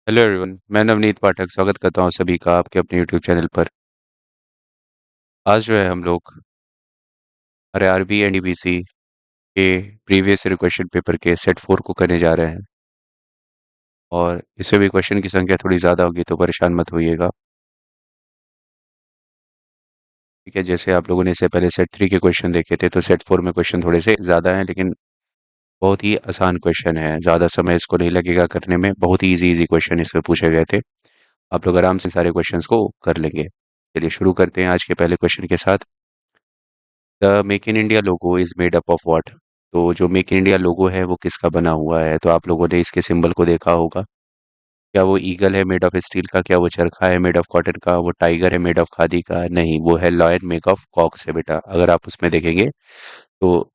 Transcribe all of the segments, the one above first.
Hello everyone, मैं नवनीत पाठक स्वागत करता हूँ सभी का आपके अपने यूट्यूब चैनल पर। आज जो है हम लोग हमारे आरबी एनडीबीसी के प्रीवियस ईयर क्वेश्चन पेपर के सेट 4 को करने जा रहे हैं। और इससे भी क्वेश्चन की संख्या थोड़ी ज़्यादा होगी तो परेशान मत होइएगा। ठीक है, जैसे आप लोगों ने इससे पहले सेट 3 के क्वेश्चन देखे थे तो सेट 4 में क्वेश्चन थोड़े से ज़्यादा हैं, लेकिन बहुत ही आसान क्वेश्चन है। ज़्यादा समय इसको नहीं लगेगा करने में, बहुत ही इजी इजी क्वेश्चन इसमें पूछे गए थे। आप लोग आराम से सारे क्वेश्चंस को कर लेंगे। चलिए शुरू करते हैं आज के पहले क्वेश्चन के साथ। The make in India logo is made up of what? तो जो मेक इन इंडिया लोगो है वो किसका बना हुआ है? तो आप लोगों ने इसके सिंबल को देखा होगा। क्या वो ईगल है मेड ऑफ स्टील का? क्या वो चरखा है मेड ऑफ कॉटन का? वो टाइगर है मेड ऑफ खादी का? नहीं, वो है लॉयन मेक ऑफ कॉक्स है बेटा। अगर आप उसमें देखेंगे तो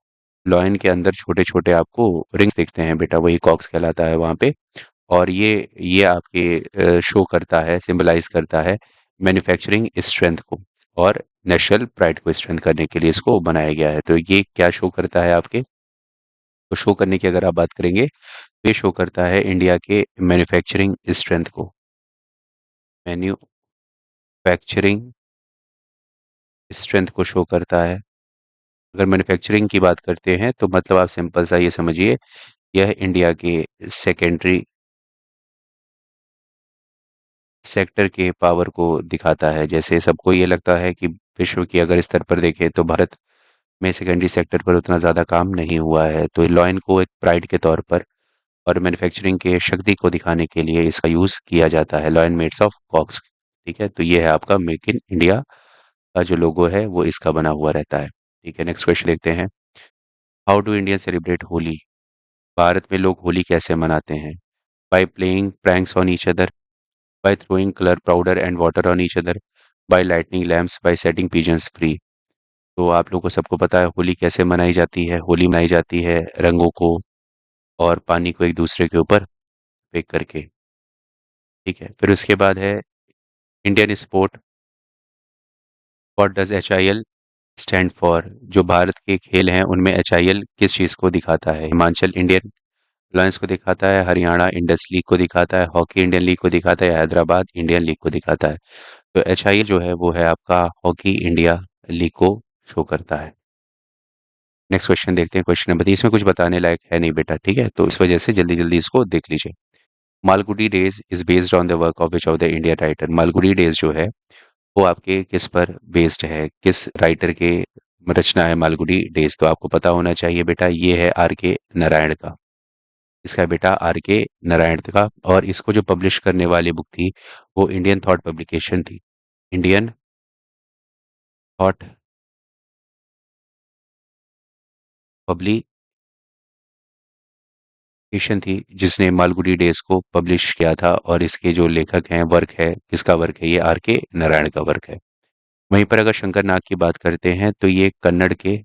लॉयन के अंदर छोटे छोटे आपको रिंग्स दिखते हैं बेटा, वही कॉक्स कहलाता है वहां पे। और ये आपके शो करता है, सिंबलाइज करता है मैन्युफैक्चरिंग स्ट्रेंथ को और नेशनल प्राइड को स्ट्रेंथ करने के लिए इसको बनाया गया है। तो ये क्या शो करता है आपके? तो शो करने की अगर आप बात करेंगे तो ये शो करता है इंडिया के मैन्युफैक्चरिंग स्ट्रेंथ को। मैन्युफैक्चरिंग स्ट्रेंथ को शो करता है। अगर मैन्युफैक्चरिंग की बात करते हैं तो मतलब आप सिंपल सा ये समझिए, यह इंडिया के सेकेंडरी सेक्टर के पावर को दिखाता है। जैसे सबको ये लगता है कि विश्व की अगर स्तर पर देखें तो भारत में सेकेंडरी सेक्टर पर उतना ज़्यादा काम नहीं हुआ है, तो लॉयन को एक प्राइड के तौर पर और मैन्युफैक्चरिंग के शक्ति को दिखाने के लिए इसका यूज़ किया जाता है, लॉयन मेड्स ऑफ कॉक्स। ठीक है, तो ये है आपका मेक इन इंडिया का जो लोगो है वो इसका बना हुआ रहता है। ठीक है, नेक्स्ट क्वेश्चन देखते हैं। How do Indian celebrate Holi? Bharat में लोग होली कैसे मनाते हैं? By playing pranks on each other, by throwing color powder and water on each other, by lighting lamps, by setting pigeons free। तो आप लोगों को सबको पता है होली कैसे मनाई जाती है। होली मनाई जाती है रंगों को और पानी को एक दूसरे के ऊपर फेंक करके। ठीक है, फिर उसके बाद है Indian sport. What does HIL stand for? जो भारत के खेल हैं उनमें HIL किस चीज़ को दिखाता है? हिमाचल इंडियन लायंस को दिखाता है, हरियाणा इंडस लीग को दिखाता है, हॉकी इंडियन लीग को दिखाता है, हैदराबाद इंडियन लीग को दिखाता है? तो HIL जो है वो है आपका हॉकी इंडिया लीग को शो करता है। नेक्स्ट क्वेश्चन देखते हैं, क्वेश्चन नंबर 30 में कुछ बताने लायक है नहीं बेटा। ठीक है, तो इस वजह से जल्दी जल्दी इसको देख लीजिए। Malgudi days is based on the work of which of the Indian writer? Malgudi days जो है वो आपके किस पर बेस्ड है, किस राइटर के रचना है मालगुडी डेज? तो आपको पता होना चाहिए बेटा, ये है R K नारायण का। इसका है बेटा R K नारायण का। और इसको जो पब्लिश करने वाली बुक थी वो इंडियन थॉट पब्लिकेशन थी। इंडियन थॉट पब्लिकेशन थी जिसने मालगुडी डेज को पब्लिश किया था। और इसके जो लेखक हैं, वर्क है, किसका वर्क है? ये R K नारायण का वर्क है। वहीं पर अगर शंकर नाग की बात करते हैं तो ये कन्नड़ के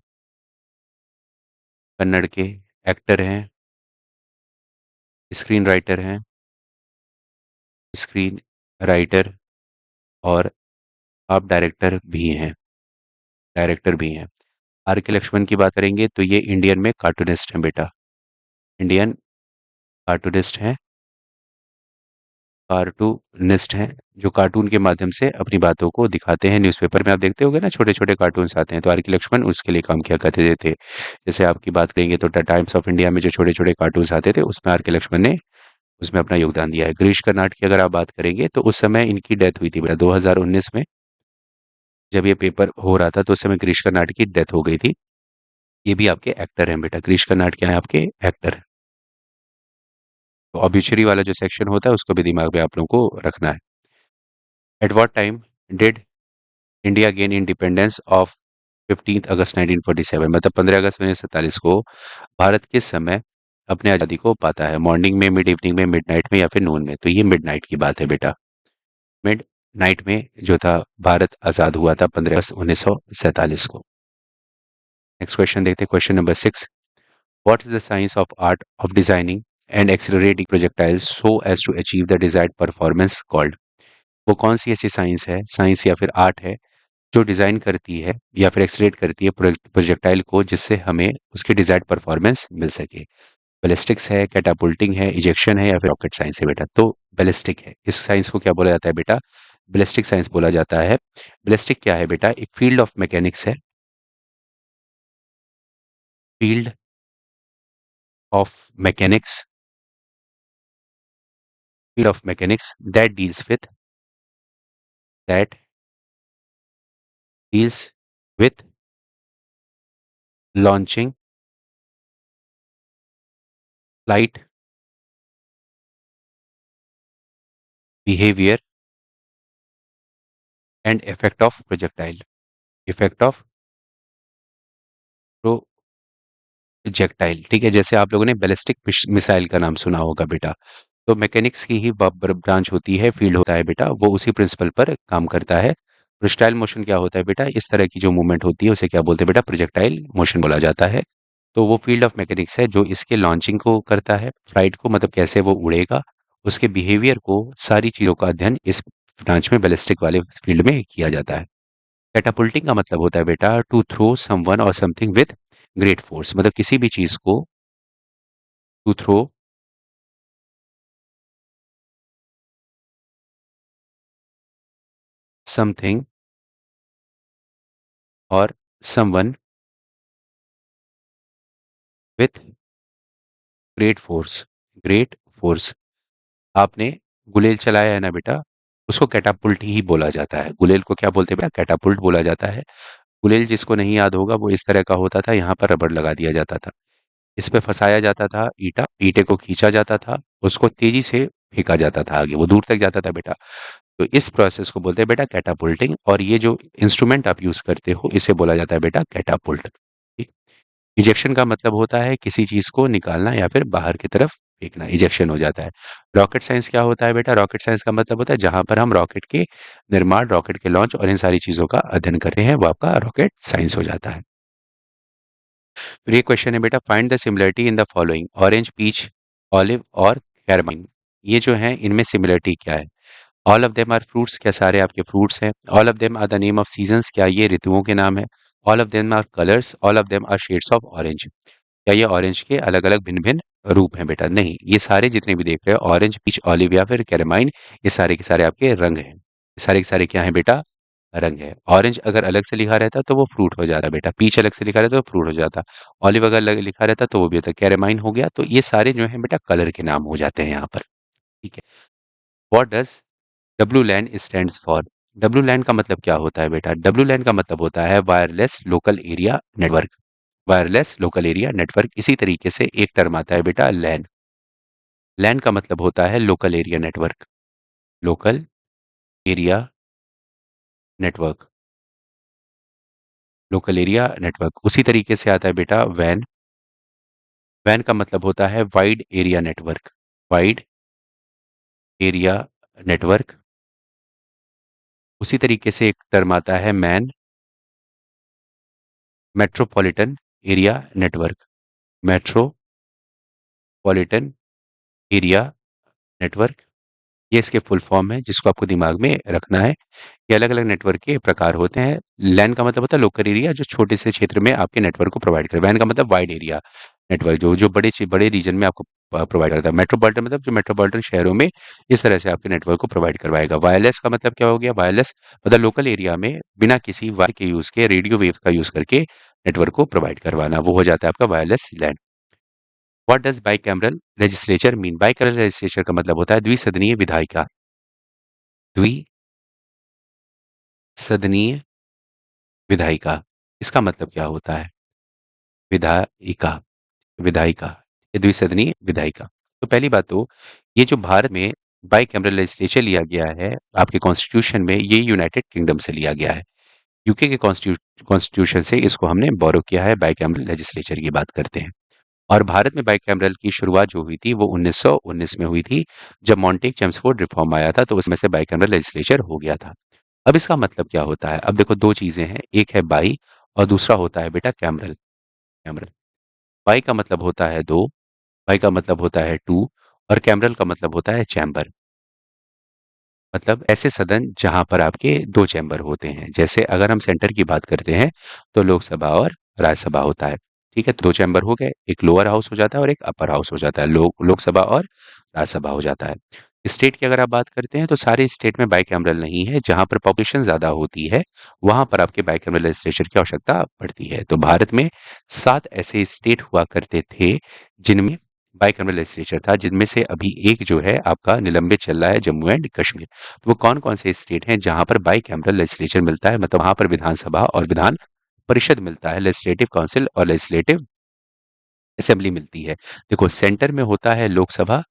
एक्टर हैं, स्क्रीन राइटर हैं, स्क्रीन राइटर और आप डायरेक्टर भी हैं। R K लक्ष्मण की बात करेंगे तो ये इंडियन में कार्टूनिस्ट हैं बेटा, इंडियन कार्टूनिस्ट हैं, कार्टूनिस्ट हैं जो कार्टून के माध्यम से अपनी बातों को दिखाते हैं। न्यूज़पेपर में आप देखते होंगे ना, छोटे छोटे कार्टून्स आते हैं, तो R K लक्ष्मण उसके लिए काम किया करते थे। जैसे आपकी बात करेंगे तो द टाइम्स ऑफ इंडिया में जो छोटे छोटे कार्टून्स आते थे उसमें R K लक्ष्मण ने उसमें अपना योगदान दिया है। गिरीश कर्नाड की अगर आप बात करेंगे तो उस समय इनकी डेथ हुई थी बेटा 2019 में। जब ये पेपर हो रहा था तो उस समय गिरीश कर्नाड की डेथ हो गई थी। ये भी आपके एक्टर हैं बेटा, गिरीश कर्नाड क्या है? आपके एक्टर। तो ऑब्ituary वाला जो सेक्शन होता है उसको भी दिमाग में आप लोगों को रखना है। At what time did India gain independence of 15 अगस्त 1947? मतलब 15 अगस्त 1947 को भारत किस समय अपने आज़ादी को पाता है? मॉर्निंग में, मिड इवनिंग में, मिड नाइट में या फिर नून में? तो ये मिड नाइट की बात है बेटा। मिड नाइट में जो था भारत आज़ाद हुआ था 15 अगस्त 1947 को। नेक्स्ट क्वेश्चन देखते हैं, question number 6। What is the science of art of designing and accelerating projectiles so as to achieve the desired performance called? वो कौन सी ऐसी साइंस है, साइंस या फिर आर्ट है जो डिजाइन करती है या फिर एक्सलेट करती है प्रोजेक्टाइल को जिससे हमें उसकी डिजायर्ड परफॉर्मेंस मिल सके? बैलिस्टिक्स है, कैटापुल्टिंग है, इजेक्शन है या फिर रॉकेट साइंस है बेटा? तो बैलिस्टिक है। इस साइंस को क्या बोला जाता है बेटा? बैलिस्टिक साइंस बोला जाता है। बैलिस्टिक क्या है बेटा? एक फील्ड ऑफ मैकेनिक्स है, field of mechanics, field of mechanics that deals with launching, flight, behaviour and effect of projectile, effect of projectile. ठीक है, जैसे आप लोगों ने बैलिस्टिक मिसाइल का नाम सुना होगा बेटा, तो मैकेनिक्स की ही ब्रांच होती है, फील्ड होता है बेटा, वो उसी प्रिंसिपल पर काम करता है। प्रोजेक्टाइल मोशन क्या होता है बेटा? इस तरह की जो मूवमेंट होती है उसे क्या बोलते हैं बेटा? प्रोजेक्टाइल मोशन बोला जाता है। तो वो फील्ड ऑफ मैकेनिक्स है जो इसके लॉन्चिंग को करता है, फ्लाइट को मतलब कैसे वो उड़ेगा, उसके बिहेवियर को, सारी चीजों का अध्ययन इस ब्रांच में बैलिस्टिक वाले फील्ड में किया जाता है। कैटापुल्टिंग का मतलब होता है बेटा टू थ्रो समवन और समथिंग विथ ग्रेट फोर्स, मतलब किसी भी चीज को टू थ्रो समथिंग और someone with great force, great force. आपने गुलेल चलाया है ना बेटा, उसको कैटापुल्ट ही बोला जाता है। गुलेल को क्या बोलते हैं बेटा? कैटापुल्ट बोला जाता है। गुलेल जिसको नहीं याद होगा वो इस तरह का होता था, यहाँ पर रबड़ लगा दिया जाता था, इस पे फंसाया जाता था ईटा, ईटे को खींचा जाता था, उसको तेजी से फेंका जाता था आगे, वो दूर तक जाता था बेटा। तो इस प्रोसेस को बोलते हैं बेटा कैटापुल्टिंग, और ये जो इंस्ट्रूमेंट आप यूज करते हो इसे बोला जाता है बेटा कैटापुल्ट। ठीक। इजेक्शन का मतलब होता है किसी चीज को निकालना या फिर बाहर की तरफ फेंकना, इजेक्शन हो जाता है। रॉकेट साइंस क्या होता है बेटा? रॉकेट साइंस का मतलब होता है जहां पर हम रॉकेट के निर्माण, रॉकेट के लॉन्च और इन सारी चीजों का अध्ययन करते हैं, वो आपका रॉकेट साइंस हो जाता है। फिर ये क्वेश्चन है बेटा, find the similarity in the following, orange, peach, olive और कैरमाइन, ये जो है इनमें सिमिलरिटी क्या है? All of them are fruits, क्या सारे आपके फ्रूट्स हैं? All of them are the name of seasons, क्या ये ऋतुओं के नाम है? All of them are colours, all of them are shades of orange, क्या ये ऑरेंज के अलग अलग भिन्न भिन्न रूप हैं बेटा? नहीं, ये सारे जितने भी देख रहे हो ऑरेंज, पीच, ऑलिव या फिर कैरमाइन, ये सारे के सारे आपके रंग हैं। ये सारे के सारे क्या हैं बेटा? रंग है। ऑरेंज अगर अलग से लिखा रहता तो वो फ्रूट हो जाता बेटा, पीच अलग से लिखा रहता तो फ्रूट हो जाता, ऑलिव अगर अलग लिखा रहता तो वो भी होता, कैरेमाइन हो गया। तो ये सारे जो है बेटा कलर के नाम हो जाते हैं यहाँ पर। ठीक है। What does W LAN stands for? W LAN का मतलब क्या होता है बेटा? डब्लू लैन का मतलब होता है wireless local area network, wireless local area network. इसी तरीके से एक टर्म आता है बेटा लैन, लैन का मतलब होता है local area network, local area network, local area network. उसी तरीके से आता है बेटा वैन, वैन का मतलब होता है wide area network, wide area network. उसी तरीके से एक टर्म आता है man, metropolitan area network, metropolitan area network. ये इसके फुल फॉर्म है जिसको आपको दिमाग में रखना है। ये अलग अलग नेटवर्क के प्रकार होते हैं। लैन का मतलब होता है लोकल एरिया, जो छोटे से क्षेत्र में आपके नेटवर्क को प्रोवाइड करे। वैन का मतलब वाइड एरिया नेटवर्क, जो जो बड़े रीजन में आपको प्रोवाइड करता है। मेट्रोपॉलिटन मतलब जो मेट्रोपॉलिटन शहरों में इस तरह से आपके नेटवर्क को प्रोवाइड करवाएगा। वायरलेस का मतलब क्या हो गया? वायरलेस मतलब लोकल एरिया में बिना किसी वायर के यूज के, रेडियो वेव का यूज करके नेटवर्क को प्रोवाइड करवाना, वो हो जाता है आपका wireless LAN. What does bicameral legislature mean? Bicameral legislature का मतलब होता है द्विसदनीय विधायिका, द्विसदनीय विधायिका। इसका मतलब क्या होता है? विधायिका, विधायिका, ये द्विसदनीय विधायिका। तो पहली बात तो ये जो भारत में बाइकैमरल लेजिस्लेचर लिया गया है आपके कॉन्स्टिट्यूशन में, ये यूनाइटेड किंगडम से लिया गया है। यूके के कॉन्स्टिट्यूशन से इसको हमने बोरो किया है, बाइकैमरल लेजिस्लेचर की बात करते हैं। और भारत में बाइकैमरल की शुरुआत जो हुई थी वो 1919 में हुई थी, जब मॉन्टेग चेम्सफोर्ड रिफॉर्म आया था, तो उसमें से बाइकैमरल लेजिस्लेचर हो गया था। अब इसका मतलब क्या होता है? अब देखो दो चीजें हैं, एक है बाई और दूसरा होता है बेटा कैमरल, कैमरल। बाई का मतलब होता है दो, बाई का मतलब होता है टू, और कैमरल का मतलब होता है चैम्बर, मतलब ऐसे सदन जहां पर आपके दो चैम्बर होते हैं। जैसे अगर हम सेंटर की बात करते हैं तो लोकसभा और राज्यसभा होता है। ठीक है, तो दो चैम्बर हो गए, एक लोअर हाउस हो जाता है और एक अपर हाउस हो जाता है, लोकसभा और राज्यसभा हो जाता है। स्टेट की अगर आप बात करते हैं तो सारे स्टेट में बाइकैमरल नहीं है, जहां पर पॉपुलेशन ज्यादा होती है वहां पर आपके बाइकैमरल लेजिस्लेचर की आवश्यकता पड़ती है। तो भारत में 7 ऐसे स्टेट हुआ करते थे जिनमें बाइकैमरल लेजिस्लेचर था, जिनमें से अभी एक जो है आपका निलंबित चल रहा है, जम्मू एंड कश्मीर। तो वो कौन कौन से स्टेट हैं जहां पर बाइकैमरल लेजिस्लेचर मिलता है, मतलब वहां पर विधानसभा और विधान परिषद मिलता है, लेजिस्लेटिव काउंसिल और लेजिस्लेटिव असेंबली मिलती है। देखो, सेंटर में होता है लोकसभा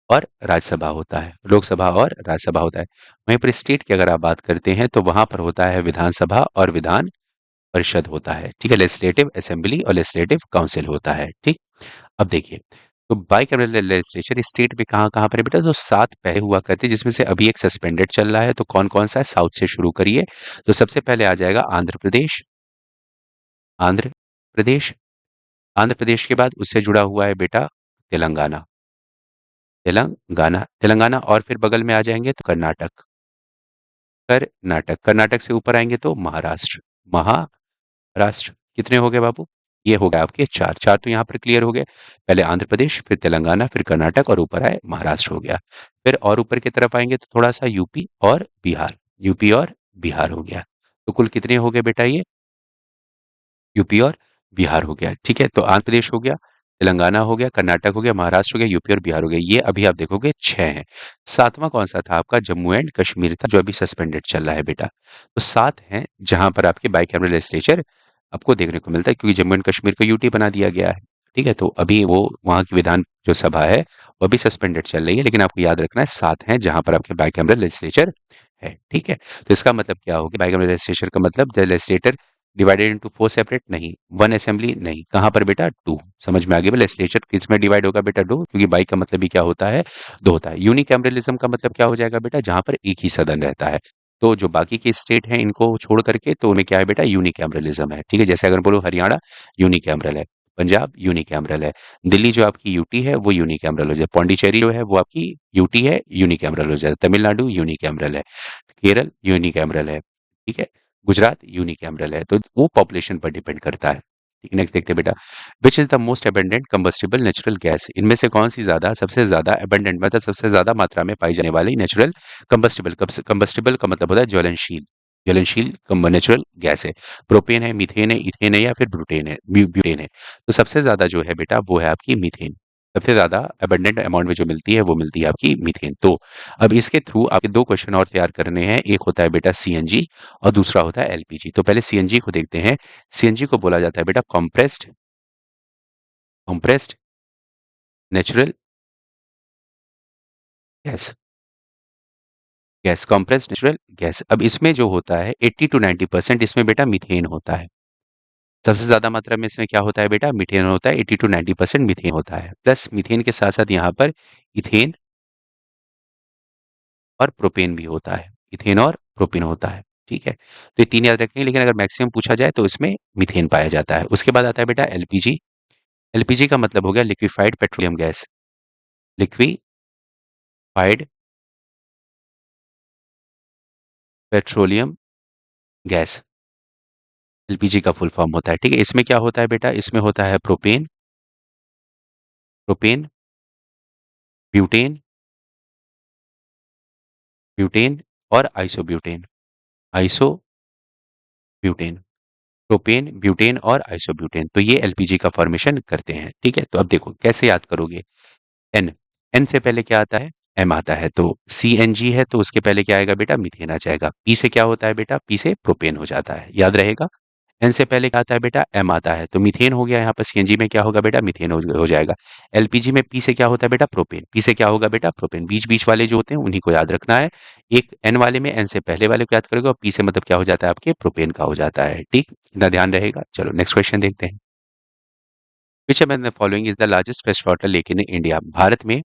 और राज्यसभा होता है, लोकसभा और राज्यसभा होता है। वहीं पर स्टेट की अगर आप बात करते हैं तो वहां पर होता है विधानसभा और विधान परिषद होता है, ठीक है, लेजिस्लेटिव असेंबली और लेजिस्लेटिव काउंसिल होता है, ठीक। अब देखिए, तो बाइकैमरल लेजिस्लेचर स्टेट में कहाँ कहाँ पर है बेटा, तो 7 पहले हुआ करते, जिसमें से अभी एक सस्पेंडेड चल रहा है। तो कौन कौन सा है, साउथ से शुरू करिए। तो सबसे पहले आ जाएगा आंध्र प्रदेश, आंध्र प्रदेश। आंध्र प्रदेश के बाद उससे जुड़ा हुआ है बेटा तेलंगाना, तेलंगाना, तेलंगाना, और फिर बगल में आ जाएंगे तो कर्नाटक, कर्नाटक, कर्नाटक से ऊपर आएंगे तो महाराष्ट्र, महाराष्ट्र। कितने हो गए बाबू, ये हो गए आपके चार, चार तो यहाँ पर क्लियर हो गए। पहले आंध्र प्रदेश, फिर तेलंगाना, फिर कर्नाटक, और ऊपर आए महाराष्ट्र हो गया। फिर और ऊपर की तरफ आएंगे तो थोड़ा सा यूपी और बिहार, यूपी और बिहार हो गया। तो कुल कितने हो गए बेटा, ये यूपी और बिहार हो गया, ठीक है। तो आंध्र प्रदेश हो गया, तेलंगाना हो गया, कर्नाटक हो गया, महाराष्ट्र हो गया, यूपी और बिहार हो गया। ये अभी आप देखोगे 6 हैं। सातवां कौन सा था आपका, जम्मू एंड कश्मीर था, जो अभी सस्पेंडेड चल रहा है बेटा। तो 7 हैं जहां पर आपके बाइकैमरल लेजिस्लेचर आपको देखने को मिलता है, क्योंकि जम्मू एंड कश्मीर को यूटी बना दिया गया है, ठीक है। तो अभी वो वहां की विधान जो सभा है वो अभी सस्पेंडेड चल रही है, लेकिन आपको याद रखना है 7 हैं जहां पर आपके बाइकैमरल लेजिस्लेचर है, ठीक है। तो इसका मतलब क्या होगा, बाइकैमरल लेजिस्लेचर का मतलब the legislator divided into 4 separate नहीं, 1 असेंबली नहीं, कहां पर बेटा 2। समझ में आ गया, लेजिस्लेचर किस में डिवाइड होगा बेटा, 2, क्योंकि बाइक का मतलब भी क्या होता है, 2 होता है। यूनिकैमरलिज्म का मतलब क्या हो जाएगा बेटा, जहां पर एक ही सदन रहता है। तो जो बाकी के स्टेट हैं इनको छोड़ करके, तो उनमें क्या है बेटा, यूनिकैमरलिज्म है, ठीक है। जैसे अगर बोलो हरियाणा यूनिकैमरल है, पंजाब यूनिकैमरल है, दिल्ली जो आपकी यूटी है वो यूनिकैमरल हो जाए, पौंडीचेरी जो है वो आपकी यूटी है, यूनिकैमरल हो जाए, तमिलनाडु यूनिकैमरल है, केरल यूनिकैमरल है, ठीक है, गुजरात यूनिकैमरल है। तो वो पॉपुलेशन पर डिपेंड करता है, ठीक। नेक्स्ट देखते हैं बेटा, which is the most abundant combustible natural gas, इनमें से कौन सी ज्यादा, सबसे ज्यादा अबंडेंट मतलब सबसे ज्यादा मात्रा में पाई जाने वाली नेचुरल कंबस्टिबल, कंबस्टिबल का मतलब होता है ज्वलनशील, ज्वलनशील नेचुरल गैस है। प्रोपेन है, मीथेन है, इथेन है, या फिर ब्यूटेन है, ब्यूटेन है। तो सबसे ज्यादा जो है बेटा वो है आपकी मीथेन, सबसे ज्यादा अबंडेंट अमाउंट में जो मिलती है वो मिलती है आपकी मीथेन। तो अब इसके थ्रू आपके 2 क्वेश्चन और तैयार करने हैं, एक होता है बेटा सीएनजी और दूसरा होता है एलपीजी। तो पहले सीएनजी को देखते हैं। सीएनजी को बोला जाता है बेटा compressed, compressed natural gas, gas, compressed natural gas. अब इसमें जो होता है 80 to 90% इसमें बेटा मीथेन होता है, सबसे ज्यादा मात्रा में इसमें क्या होता है बेटा, मीथेन होता है, 80 to 90% मीथेन होता है। प्लस मीथेन के साथ साथ यहाँ पर इथेन और प्रोपेन भी होता है, इथेन और प्रोपेन होता है, ठीक है। तो ये 3 याद रखेंगे, लेकिन अगर मैक्सिमम पूछा जाए तो इसमें मीथेन पाया जाता है। उसके बाद आता है बेटा एलपीजी। एलपीजी का मतलब हो गया liquefied petroleum gas, liquefied petroleum gas, LPG का फुल फॉर्म होता है, ठीक है। इसमें क्या होता है बेटा, इसमें होता है प्रोपेन, प्रोपेन, ब्यूटेन, ब्यूटेन और आइसोब्यूटेन, आइसोब्यूटेन, प्रोपेन, ब्यूटेन और आइसोब्यूटेन। तो ये एलपीजी का फॉर्मेशन करते हैं, ठीक है। तो अब देखो कैसे याद करोगे, एन, एन से पहले क्या आता है, एम आता है। तो सीएनजी है तो उसके पहले क्या आएगा बेटा, मीथेन आ जाएगा। पी से क्या होता है बेटा, पी से प्रोपेन हो जाता है, याद रहेगा। एन से पहले क्या आता है बेटा, एम आता है, तो मीथेन हो गया। यहाँ पर सीएनजी में क्या होगा बेटा, मीथेन हो जाएगा। एलपीजी में पी से क्या होता है बेटा, प्रोपेन, पी से क्या होगा बेटा, प्रोपेन। बीच बीच वाले जो होते हैं उन्हीं को याद रखना है। एक एन वाले में एन से पहले वाले को याद करोगे, और पी से मतलब क्या हो जाता है आपके, प्रोपेन का हो जाता है, ठीक। इतना ध्यान रहेगा। चलो नेक्स्ट क्वेश्चन देखते हैं। Which among the following is the largest fresh water lake in India, Bharat में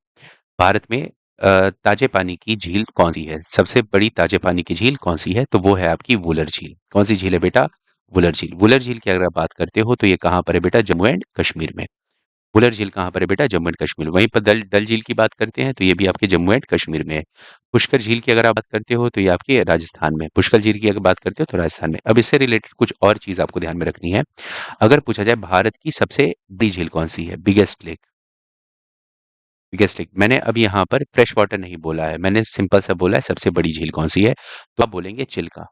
ताजे पानी की झील कौन सी है, सबसे बड़ी ताजे पानी की झील कौन सी है, तो वो है आपकी वुलर झील। कौन सी झील है बेटा, वुलर झील। वुलर झील की अगर आप बात करते हो तो ये कहाँ पर है बेटा, जम्मू एंड कश्मीर में। वुलर झील कहाँ पर है बेटा, जम्मू एंड कश्मीर। वहीं पर डल डल झील की बात करते हैं तो ये भी आपके जम्मू एंड कश्मीर में है। पुष्कर झील की अगर आप बात करते हो तो ये आपके राजस्थान में, पुष्कर झील की अगर बात करते हो तो राजस्थान में। अब इससे रिलेटेड कुछ और चीज आपको ध्यान में रखनी है। अगर पूछा जाए भारत की सबसे बड़ी झील कौन सी है, बिगेस्ट लेक, बिगेस्ट लेक, मैंने अब यहाँ पर फ्रेश वाटर नहीं बोला है, मैंने सिंपल सा बोला है सबसे बड़ी झील कौन सी है, तो आप बोलेंगे चिल्का।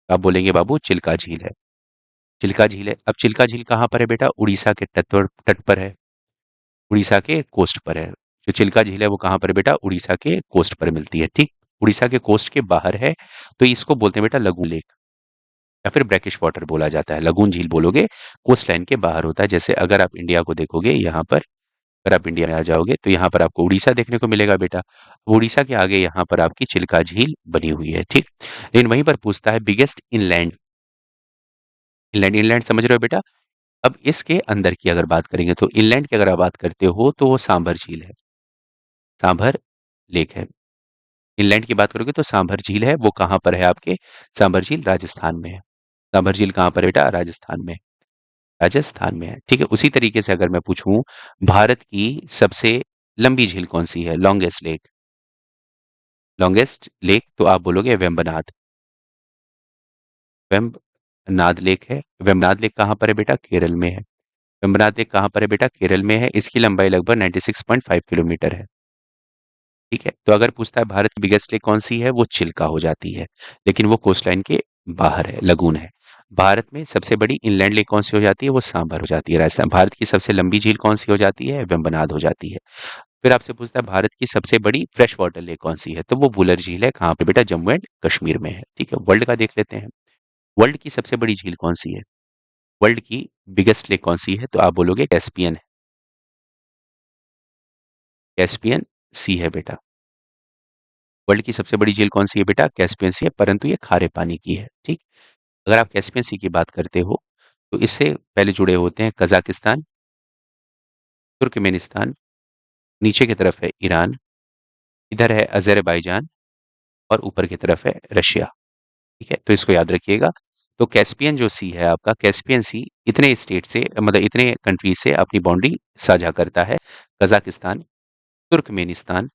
आप बोलेंगे बाबू चिल्का झील है। चिल्का झील है। अब चिल्का झील कहाँ पर है बेटा? उड़ीसा के तट पर है। उड़ीसा के कोस्ट पर है। जो चिल्का झील है वो कहाँ पर है बेटा? उड़ीसा के कोस्ट पर मिलती है, ठीक। उड़ीसा के कोस्ट के बाहर है, तो इसको बोलते हैं बेटा लगून लेक, या फिर ब्रैकिश वाटर बोला जाता है। लगून झील बोलोगे, कोस्ट लाइन के बाहर होता है। जैसे अगर आप इंडिया को देखोगे यहाँ पर, अगर आप इंडिया में आ जाओगे तो यहाँ पर आपको उड़ीसा देखने को मिलेगा बेटा। उड़ीसा के आगे यहाँ पर आपकी चिल्का झील बनी हुई है, ठीक। लेकिन वहीं पर पूछता है बिगेस्ट इनलैंड। इनलैंड, इनलैंड समझ रहे हो बेटा? अब इसके अंदर की अगर बात करेंगे तो इनलैंड की अगर आप बात करते हो तो वो सांभर झील है। सांभर लेक है। इनलैंड की बात करोगे तो सांभर झील है, वो कहाँ पर है आपके? सांभर झील राजस्थान में है। सांभर झील कहाँ पर है बेटा? राजस्थान में। राजस्थान में है, ठीक है। उसी तरीके से अगर मैं पूछूं भारत की सबसे लंबी झील कौन सी है, लॉन्गेस्ट लेक, लॉन्गेस्ट लेक, तो आप बोलोगे वेम्बनाड। वेम्बनाड लेक है। वेम्बनाड लेक कहाँ पर है बेटा? केरल में है। वेम्बनाड लेक कहाँ पर है बेटा? केरल में है। इसकी लंबाई लगभग 96.5 किलोमीटर है, ठीक है। तो अगर पूछता है भारत की बिगेस्ट लेक कौन सी है, वो चिल्का हो जाती है, लेकिन वो कोस्ट लाइन के बाहर है, लगून है। भारत में सबसे बड़ी इनलैंड लेक कौन सी हो जाती है? वो सांभर हो जाती है, राजस्थान। भारत की सबसे लंबी झील कौन सी हो जाती है? वेम्बनाड हो जाती है। फिर आपसे पूछता है भारत की सबसे बड़ी फ्रेश वाटर लेक कौन सी है, तो वो वुलर झील है। कहाँ पे बेटा? जम्मू एंड कश्मीर में है, ठीक है। वर्ल्ड का देख लेते हैं। वर्ल्ड की सबसे बड़ी झील कौन सी है? वर्ल्ड की बिगेस्ट लेक कौन सी है? तो आप बोलोगे कैस्पियन है। कैस्पियन सी है बेटा। वर्ल्ड की सबसे बड़ी झील कौन सी है बेटा? कैस्पियन सी है, परंतु ये खारे पानी की है, ठीक। अगर आप कैस्पियन सी की बात करते हो तो इससे पहले जुड़े होते हैं कजाकिस्तान, तुर्कमेनिस्तान, नीचे की तरफ है ईरान, इधर है अजरबैजान, और ऊपर की तरफ है रशिया, ठीक है। तो इसको याद रखिएगा। तो कैस्पियन जो सी है आपका, कैस्पियन सी इतने स्टेट से, मतलब इतने कंट्री से अपनी बाउंड्री साझा करता है। कजाकिस्तान, तुर्कमेनिस्तान,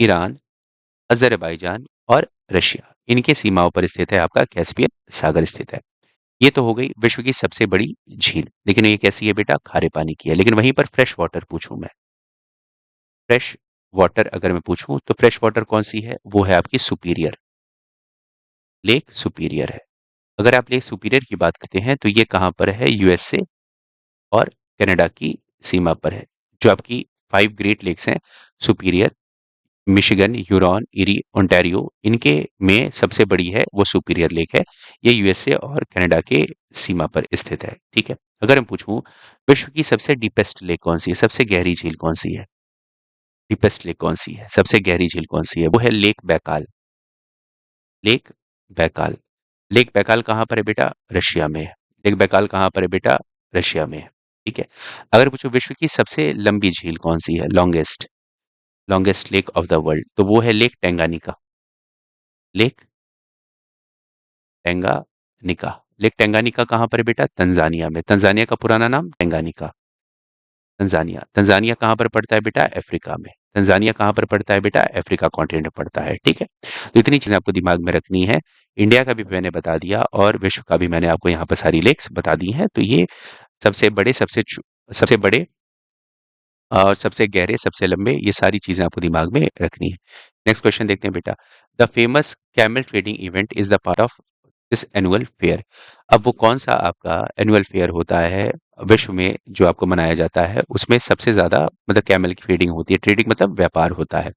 ईरान, अजरबैजान और रशिया, इनके सीमाओं पर स्थित है आपका कैस्पियन सागर स्थित है। ये तो हो गई विश्व की सबसे बड़ी झील, लेकिन ये कैसी है बेटा? खारे पानी की है। लेकिन वहीं पर फ्रेश वाटर पूछूं मैं, फ्रेश वाटर अगर मैं पूछूं तो फ्रेश वाटर कौन सी है? वो है आपकी सुपीरियर, लेक सुपीरियर है। अगर आप लेक सुपीरियर की बात करते हैं तो ये कहाँ पर है? यूएसए और कनाडा की सीमा पर है। जो आपकी 5 ग्रेट लेक्स हैं, superior, Michigan, Huron, eri, Ontario, इनके में सबसे बड़ी है वो सुपीरियर लेक है। ये यूएसए और कनाडा के सीमा पर स्थित है, ठीक है। अगर मैं पूछूं विश्व की सबसे डीपेस्ट लेक कौन सी है, सबसे गहरी झील कौन सी है? डीपेस्ट लेक कौन सी है, सबसे गहरी झील कौन सी है? वो है lake Baikal. Lake Baikal. Lake Baikal कहाँ पर है बेटा? रशिया में है। लेक बैकाल कहाँ पर है बेटा? रशिया में है, ठीक है। अगर पूछो विश्व की सबसे लंबी झील कौन सी है, longest, longest lake of the world, तो वो है लेक टेंगानिका। लेक टेंगानिका। लेक टेंगानिका कहाँ पर है बेटा? तंजानिया में। तंजानिया का पुराना नाम टेंगानिका। तंजानिया। तंजानिया कहाँ पर पड़ता है बेटा? अफ्रीका में। तंजानिया कहाँ पर पड़ता है बेटा? अफ्रीका कॉन्टिनेंट में पड़ता है, ठीक है। तो इतनी चीजें आपको दिमाग में रखनी है। इंडिया का भी मैंने बता दिया और विश्व का भी मैंने आपको यहाँ पर सारी लेक्स बता दी हैं। तो ये सबसे बड़े, सबसे बड़े और सबसे गहरे, सबसे लंबे, ये सारी चीजें आपको दिमाग में रखनी है। नेक्स्ट क्वेश्चन देखते हैं बेटा। The famous camel trading event is the part of this annual fair. अब वो कौन सा आपका एनुअल फेयर होता है विश्व में जो आपको मनाया जाता है, उसमें सबसे ज्यादा मतलब कैमल की ट्रेडिंग होती है। ट्रेडिंग मतलब व्यापार होता है।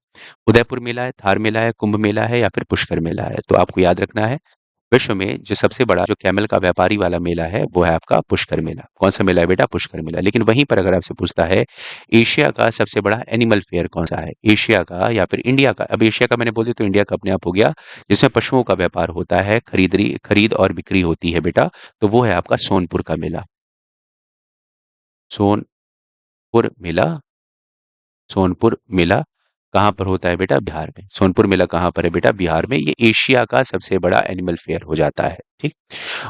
उदयपुर मेला है, थार मेला है, कुंभ मेला है, या फिर पुष्कर मेला है। तो आपको याद रखना है विश्व में जो सबसे बड़ा जो कैमल का व्यापारी वाला मेला है वो है आपका पुष्कर मेला। कौन सा मेला है बेटा? पुष्कर मेला। लेकिन वहीं पर अगर आपसे पूछता है एशिया का सबसे बड़ा एनिमल फेयर कौन सा है, एशिया का या फिर इंडिया का, अब एशिया का मैंने बोल दिया तो इंडिया का अपने आप हो गया, जिसमें पशुओं का व्यापार होता है, खरीद और बिक्री होती है बेटा, तो वो है आपका सोनपुर का मेला। सोनपुर मेला। सोनपुर मेला कहाँ पर होता है बेटा? बिहार में। सोनपुर मेला कहाँ पर है बेटा? बिहार में। ये एशिया का सबसे बड़ा एनिमल फेयर हो जाता है, ठीक।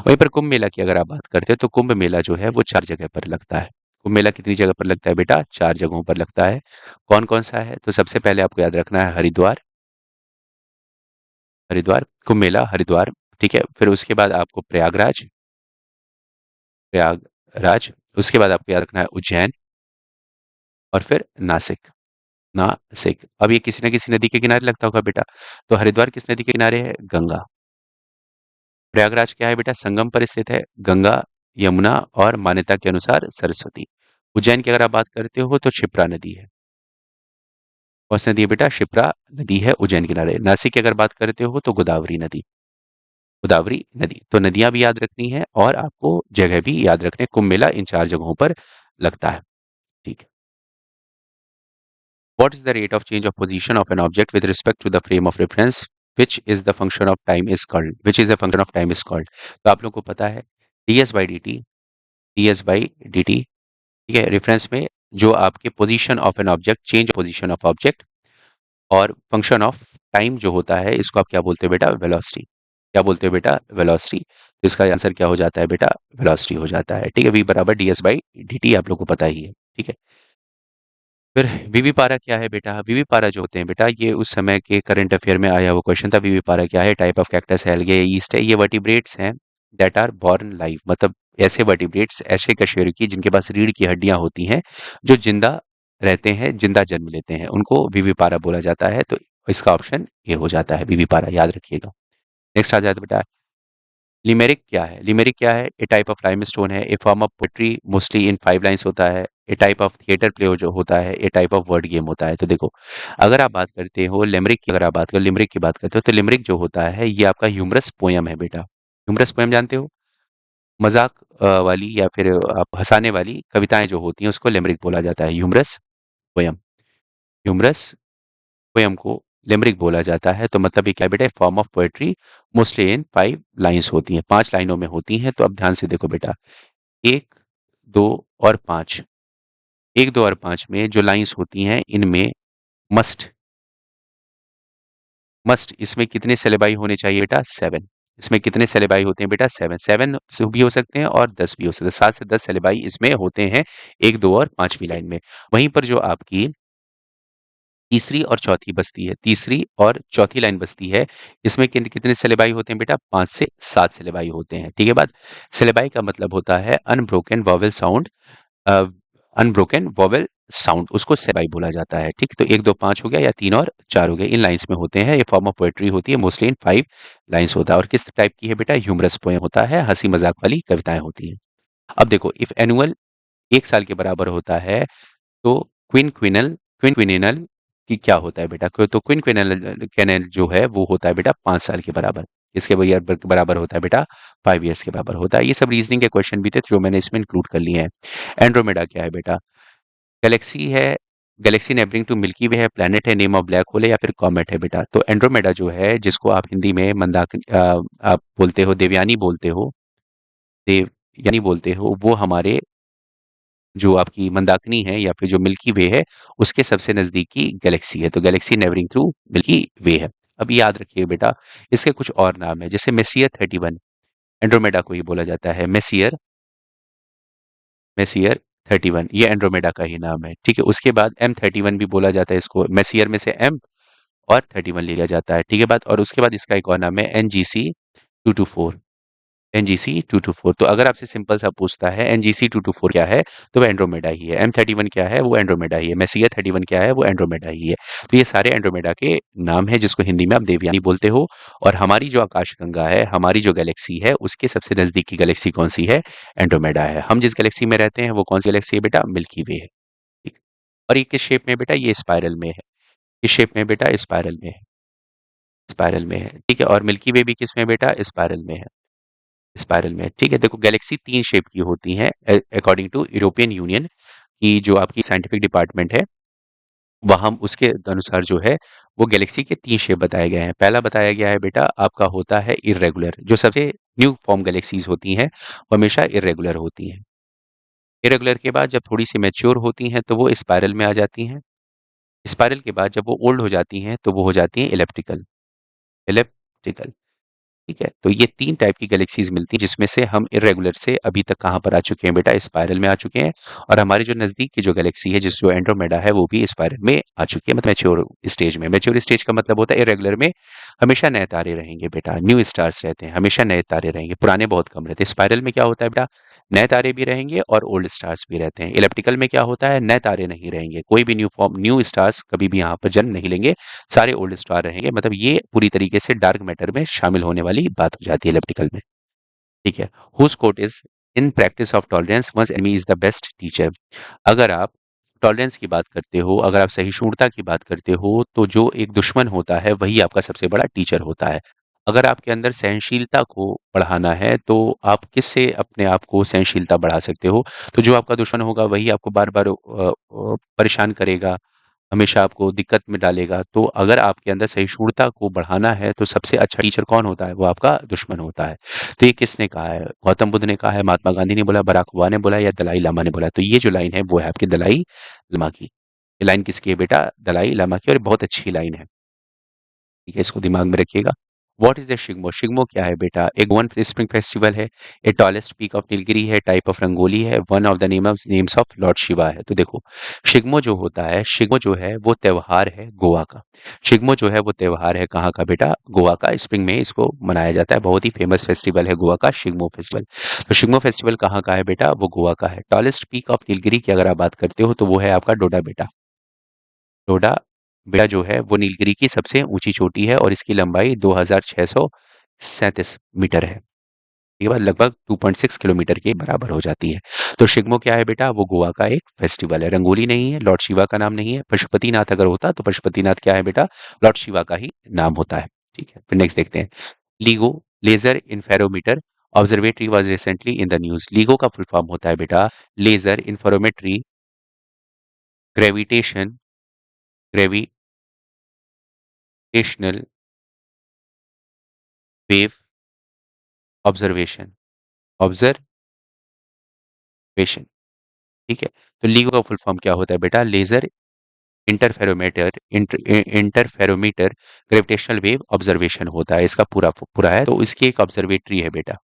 वहीं पर कुंभ मेला की अगर आप बात करते हैं तो कुंभ मेला जो है वो 4 जगह पर लगता है। कुंभ मेला कितनी जगह पर लगता है बेटा? 4 जगहों पर लगता है। कौन कौन सा है? तो सबसे पहले आपको याद रखना है हरिद्वार। हरिद्वार कुंभ मेला हरिद्वार, ठीक है। फिर उसके बाद आपको प्रयागराज, प्रयागराज। उसके बाद आपको याद रखना है उज्जैन, और फिर नासिक। नासिक। अब ये किसी न किसी नदी के किनारे लगता होगा बेटा, तो हरिद्वार किस नदी के किनारे है? गंगा। प्रयागराज क्या है बेटा? संगम पर स्थित है, गंगा, यमुना और मान्यता के अनुसार सरस्वती। उज्जैन की अगर आप बात करते हो तो क्षिप्रा नदी है। कौन सी नदी है बेटा? क्षिप्रा नदी है उज्जैन किनारे। नासिक की अगर बात करते हो तो गोदावरी नदी। गोदावरी नदी। तो नदियां भी याद रखनी है और आपको जगह भी याद रखने। कुंभ मेला इन 4 जगहों पर लगता है। ठीक है। What is the rate of change of position of an object with respect to the frame of reference? Which is the function of time is called? Which is the function of time is called? तो आप लोग को पता है ds by dt, ds by dt, ठीक है। Reference में जो आपके position of an object, change position of object, और फंक्शन ऑफ टाइम जो होता है इसको आप क्या बोलते हैं बेटा? वेलोसिटी। क्या बोलते हैं बेटा? वेलोसिटी। तो इसका आंसर क्या हो जाता है बेटा? वेलोसिटी हो जाता है। ठीक है। v बराबर ds बाई dt आप लोग को पता ही है। ठीक है। फिर वीवी पारा क्या है बेटा? वीवी पारा जो होते हैं बेटा, ये उस समय के करंट अफेयर में आया हुआ क्वेश्चन था। वीवी पारा क्या है? टाइप ऑफ कैक्टस है, एल्गे, ईस्ट है। ये वर्टिब्रेट्स हैं दैट आर बॉर्न लाइव, मतलब ऐसे वर्टिब्रेट्स, ऐसे कशेरुकी जिनके पास रीढ़ की हड्डियां होती हैं, जो जिंदा रहते हैं, जिंदा जन्म लेते हैं, उनको वीवी पारा बोला जाता है। तो इसका ऑप्शन ये हो जाता है, वीवी पारा, याद रखिएगा। नेक्स्ट आ जाता है बेटा, लिमेरिक क्या है? लिमेरिक क्या है? ए टाइप ऑफ लाइमस्टोन है, a form of poetry mostly in 5 lines होता है, a type of theatre play जो होता है, a type of word game होता है। तो देखो, अगर आप बात करते हो लिमरिक की, अगर आप बात करो लिमरिक की बात करते हो, तो लिमरिक जो होता है ये आपका ह्यूमरस पोयम है बेटा। ह्यूमरस पोयम जानते हो? मजाक वाली या फिर आप हंसाने वाली कविताएं जो होती हैं उसको लिमरिक बोला जाता है, ह्यूमरस पोयम। ह्यूमरस पोयम को लिमरिक बोला जाता है। तो मतलब ये क्या बेटा? Form of poetry mostly in 5 lines होती हैं, 5 लाइनों में होती हैं। तो अब ध्यान से देखो बेटा, 1, 2 और 5, 1, 2 और 5 में जो लाइन्स होती हैं इनमें मस्ट, इसमें कितने सिलेबाई होने चाहिए बेटा? 7। इसमें कितने सिलेबाई होते हैं बेटा? 7। 7 से भी हो सकते हैं और 10 भी हो सकते हैं। 7 से 10 सिलेबाई इसमें होते हैं 1, 2 और 5वीं लाइन में। वहीं पर जो आपकी तीसरी और चौथी बचती है, तीसरी और चौथी लाइन बचती है, इसमें कितने सिलेबाई होते हैं बेटा? 5 से 7 सिलेबाई होते हैं। ठीक है बात। सिलेबाई का मतलब होता है unbroken vowel sound, unbroken vowel sound, उसको सिलेबाई बोला जाता है। ठीक। तो 1, 2, 5 हो गया, या 3 और 4 हो गए, इन लाइन्स में होते हैं। ये फॉर्म ऑफ पोएट्री होती है, मोस्टली इन 5 लाइन्स होता है। और किस टाइप की है बेटा? ह्यूमरस पोएम होता है, हंसी मजाक वाली कविताएं होती हैं। अब देखो, इफ एनुअल 1 साल के बराबर होता है तो क्विनक्विनल की क्या होता है बेटा? तो क्विनक्विनल कैनल जो है वो होता है बेटा 5 साल के बराबर। इसके बराबर होता है बेटा 5 ईयर्स के बराबर होता है। ये सब रीजनिंग के क्वेश्चन भी थे जो मैंने इसमें इंक्लूड कर लिए हैं। एंड्रोमेडा क्या है बेटा? गैलेक्सी है, गैलेक्सी नेबरिंग टू मिल्की वे है, प्लैनेट है, नेम ऑफ ब्लैक होल है, या फिर कॉमेट है बेटा? तो एंड्रोमेडा जो है, जिसको आप हिंदी में आप बोलते हो, देवयानी बोलते हो, देवयानी बोलते हो, वो हमारे जो आपकी मंदाकिनी है या फिर जो मिल्की वे है उसके सबसे नजदीकी गैलेक्सी है। तो गैलेक्सी नेवरिंग थ्रू मिल्की वे है। अब याद रखिए बेटा, इसके कुछ और नाम है, जैसे मेसियर 31, एंड्रोमेडा को ही बोला जाता है मेसियर, मेसियर 31, ये एंड्रोमेडा का ही नाम है। ठीक है। उसके बाद M31 भी बोला जाता है इसको, मेसियर में से M और 31 लिया जाता है। ठीक है बात। और उसके बाद इसका एक और नाम है NGC 224, NGC 224। तो अगर आपसे सिंपल सा पूछता है NGC 224 क्या है, तो वो एंड्रोमेडा ही है। M31 क्या है? वो एंड्रोमेडा ही है। मेसियर 31 क्या है? वो एंड्रोमेडा ही है। तो ये सारे एंड्रोमेडा के नाम है, जिसको हिंदी में आप देवयानी बोलते हो। और हमारी जो आकाशगंगा है, हमारी जो गैलेक्सी है, उसके सबसे नजदीकी गैलेक्सी कौन सी है? एंड्रोमेडा है। हम जिस गैलेक्सी में रहते हैं वो कौन सी गैलेक्सी है बेटा? मिल्की वे है। ठीक। और ये किस शेप में बेटा? ये स्पाइरल में है। किस शेप में बेटा? स्पाइरल में है। स्पाइरल में है। ठीक है। और मिल्की वे भी किस में बेटा? स्पाइरल में है। स्पाइरल में। ठीक है। देखो, गैलेक्सी 3 शेप की होती हैं अकॉर्डिंग टू यूरोपियन यूनियन की जो आपकी साइंटिफिक डिपार्टमेंट है, वहां उसके अनुसार जो है वो गैलेक्सी के 3 शेप बताए गए हैं। पहला बताया गया है बेटा आपका होता है इरेगुलर। जो सबसे न्यू फॉर्म गैलेक्सीज होती हैं वो हमेशा इरेगुलर होती हैं। इरेगुलर के बाद जब थोड़ी सी मैच्योर होती हैं तो वो स्पाइरल में आ जाती हैं। स्पाइरल के बाद जब वो ओल्ड हो जाती हैं तो वो हो जाती हैं इलेप्टिकल। इलेप्टिकल। ठीक है, तो ये 3 टाइप की गैलेक्सीज़ मिलती हैं जिसमें से हम इर्रेगुलर से अभी तक कहाँ पर आ चुके हैं बेटा, स्पाइरल में आ चुके हैं। और हमारे जो नज़दीक की जो गैलेक्सी है जो एंड्रोमेडा है वो भी स्पाइरल में आ चुकी है, मतलब मैच्योर स्टेज में। मैच्योर स्टेज का मतलब होता है इर्रेगुलर में हमेशा नए तारे रहेंगे बेटा, न्यू स्टार्स रहते हैं, हमेशा नए तारे रहेंगे, पुराने बहुत कम रहते हैं। स्पाइरल में क्या होता है बेटा, नए तारे भी रहेंगे और ओल्ड स्टार्स भी रहते हैं। इलिप्टिकल में क्या होता है, नए तारे नहीं रहेंगे, कोई भी न्यू स्टार्स कभी भी यहाँ पर जन्म नहीं लेंगे, सारे ओल्ड स्टार रहेंगे। मतलब ये पूरी तरीके से डार्क मैटर में शामिल होने वाली बात हो जाती है इलिप्टिकल में। ठीक है, whose quote is in practice of tolerance one's enemy is the best teacher. अगर आप टॉलरेंस की बात करते हो, अगर आप सहिष्णुता की बात करते हो, तो जो एक दुश्मन होता है वही आपका सबसे बड़ा टीचर होता है। अगर आपके अंदर सहनशीलता को बढ़ाना है तो आप किससे अपने आप को सहनशीलता बढ़ा सकते हो, तो जो आपका दुश्मन होगा वही आपको बार बार परेशान करेगा, हमेशा आपको दिक्कत में डालेगा। तो अगर आपके अंदर सहिष्णुता को बढ़ाना है तो सबसे अच्छा टीचर कौन होता है, वो आपका दुश्मन होता है। तो ये किसने कहा है, गौतम बुद्ध ने कहा है, महात्मा गांधी ने बोला, बराक ओबामा ने बोला, या दलाई लामा ने बोला। तो ये जो लाइन है वो है आपकी दलाई लामा की। ये लाइन किसकी है बेटा, दलाई लामा की, और ये बहुत अच्छी लाइन है। ठीक है, इसको दिमाग में रखिएगा। What is the Shigmo, Shigmo क्या है बेटा, एक गोवन स्प्रिंग फेस्टिवल है, ए टॉलेस्ट पीक ऑफ नीलगिरी है, टाइप ऑफ रंगोली है, one of the names of Lord Shiva है। तो देखो, शिग्मो जो होता है, शिग्मो जो है वो त्योहार है गोवा का। शिग्मो जो है वो त्योहार है कहाँ का बेटा, गोवा का। स्प्रिंग में इसको मनाया जाता है, बहुत ही फेमस फेस्टिवल है गोवा का शिग्मो फेस्टिवल। तो शिग्मो फेस्टिवल कहाँ का है बेटा, वो गोवा का है। टॉलेस्ट पीक ऑफ नीलगिरी की अगर आप बात करते हो तो वो है आपका डोडा बेटा। डोडा बेटा जो है वो नीलगिरी की सबसे ऊंची चोटी है और इसकी लंबाई 2637 मीटर है। ये बात लगभग 2.6 किलोमीटर के बराबर हो जाती है। तो शिग्मो क्या है बेटा, वो गोवा का एक फेस्टिवल है, रंगोली नहीं है, लॉर्ड शिवा का नाम नहीं है। पशुपतिनाथ अगर होता तो पशुपतिनाथ क्या है बेटा, लॉर्ड शिवा का ही नाम होता है। ठीक है, फिर नेक्स्ट देखते हैं। LIGO laser interferometer observatory was recently in the news. LIGO का फुल फॉर्म होता है बेटा laser interferometry gravitation gravitational wave observation observation. ठीक है, तो लीगो का फुल फॉर्म क्या होता है बेटा, laser interferometer gravitational wave observation होता है, इसका पूरा पूरा है। तो इसकी एक ऑब्जर्वेटरी है बेटा,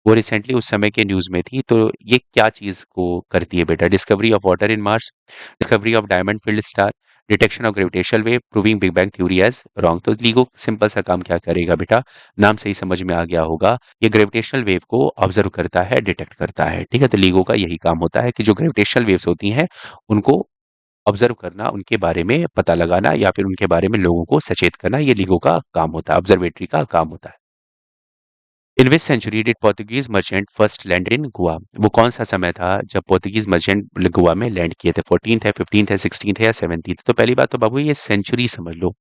वो रिसेंटली उस समय के न्यूज में थी। तो ये क्या चीज को करती है बेटा, discovery of water in Mars, discovery of diamond field star, detection of gravitational wave, proving big bang theory as wrong. तो लीगो सिंपल सा काम क्या करेगा बेटा, नाम से ही समझ में आ गया होगा, ये ग्रेविटेशनल वेव को ऑब्जर्व करता है, डिटेक्ट करता है। ठीक है, तो लीगो का यही काम होता है कि जो ग्रेविटेशनल वेव्स होती हैं उनको ऑब्जर्व करना, उनके बारे में पता लगाना या फिर उनके बारे में लोगों को सचेत करना, ये लीगो का काम होता है, ऑब्जर्वेटरी का काम होता है। In which century did Portuguese merchant first land in Goa, वो कौन सा समय था जब पोर्तुगीज मर्चेंट गोवा में लैंड किए थे, 14th है, 15th है, 16th है या 17th। तो पहली बात तो बाबू ये सेंचुरी समझ लो।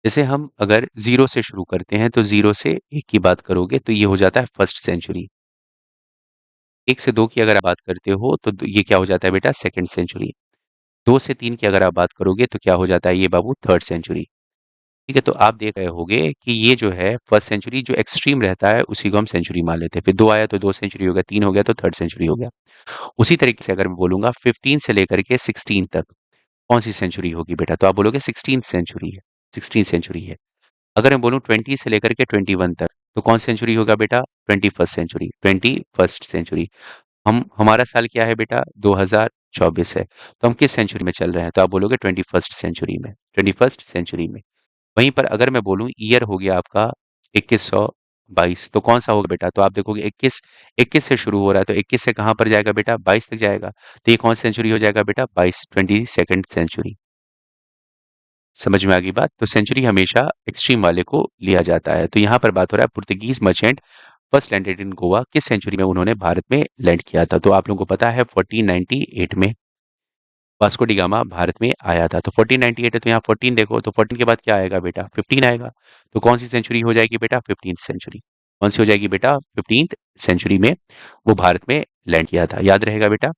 जैसे हम अगर जीरो से शुरू करते हैं तो जीरो से एक की बात करोगे तो ये हो जाता है फर्स्ट सेंचुरी। एक से दो की अगर आप बात करते हो तो ये क्या हो जाता है बेटा, सेकंड सेंचुरी। दो से तीन की अगर आप बात करोगे तो क्या हो जाता है ये बाबू, थर्ड सेंचुरी। ठीक है, तो आप देख रहे होगे कि ये जो है फर्स्ट सेंचुरी जो एक्सट्रीम रहता है उसी को हम सेंचुरी मान लेते हैं। फिर दो आया तो दो सेंचुरी हो गया, तीन हो गया तो थर्ड सेंचुरी हो गया। उसी तरीके से अगर मैं बोलूंगा 15 से लेकर के 16 तक कौन सी सेंचुरी होगी बेटा, तो आप बोलोगे 16 सेंचुरी है, 16 सेंचुरी है। अगर मैं बोलूं 20 से लेकर के 21 तक तो कौन सेंचुरी होगा बेटा, 21st सेंचुरी, 21st सेंचुरी। हम हमारा साल क्या है बेटा, 2024 है। तो हम किस सेंचुरी में चल रहे हैं, तो आप बोलोगे 21st सेंचुरी में, 21st सेंचुरी में। वहीं पर अगर मैं बोलूं ईयर हो गया आपका 2122, तो कौन सा होगा बेटा, तो आप देखोगे 21, 21 से शुरू हो रहा है तो 21 से कहां पर जाएगा बेटा, 22 तक जाएगा। तो ये कौन सेंचुरी हो जाएगा बेटा, 22nd सेंचुरी। समझ में आ गई बात। तो सेंचुरी हमेशा एक्सट्रीम वाले को लिया जाता है। तो यहाँ पर बात हो रहा है Portuguese merchant first landed in Goa, किस सेंचुरी में उन्होंने भारत में लैंड किया था, तो आप लोगों को पता है 1498 में वास्को डी गामा भारत में आया था। तो 1498 है तो यहाँ 14 देखो, तो 14 के बाद क्या आएगा बेटा, 15 आएगा। तो कौन सी सेंचुरी हो जाएगी बेटा, 15th सेंचुरी। कौन सी हो जाएगी बेटा, 15th सेंचुरी में वो भारत में लैंड किया था, याद रहेगा बेटा।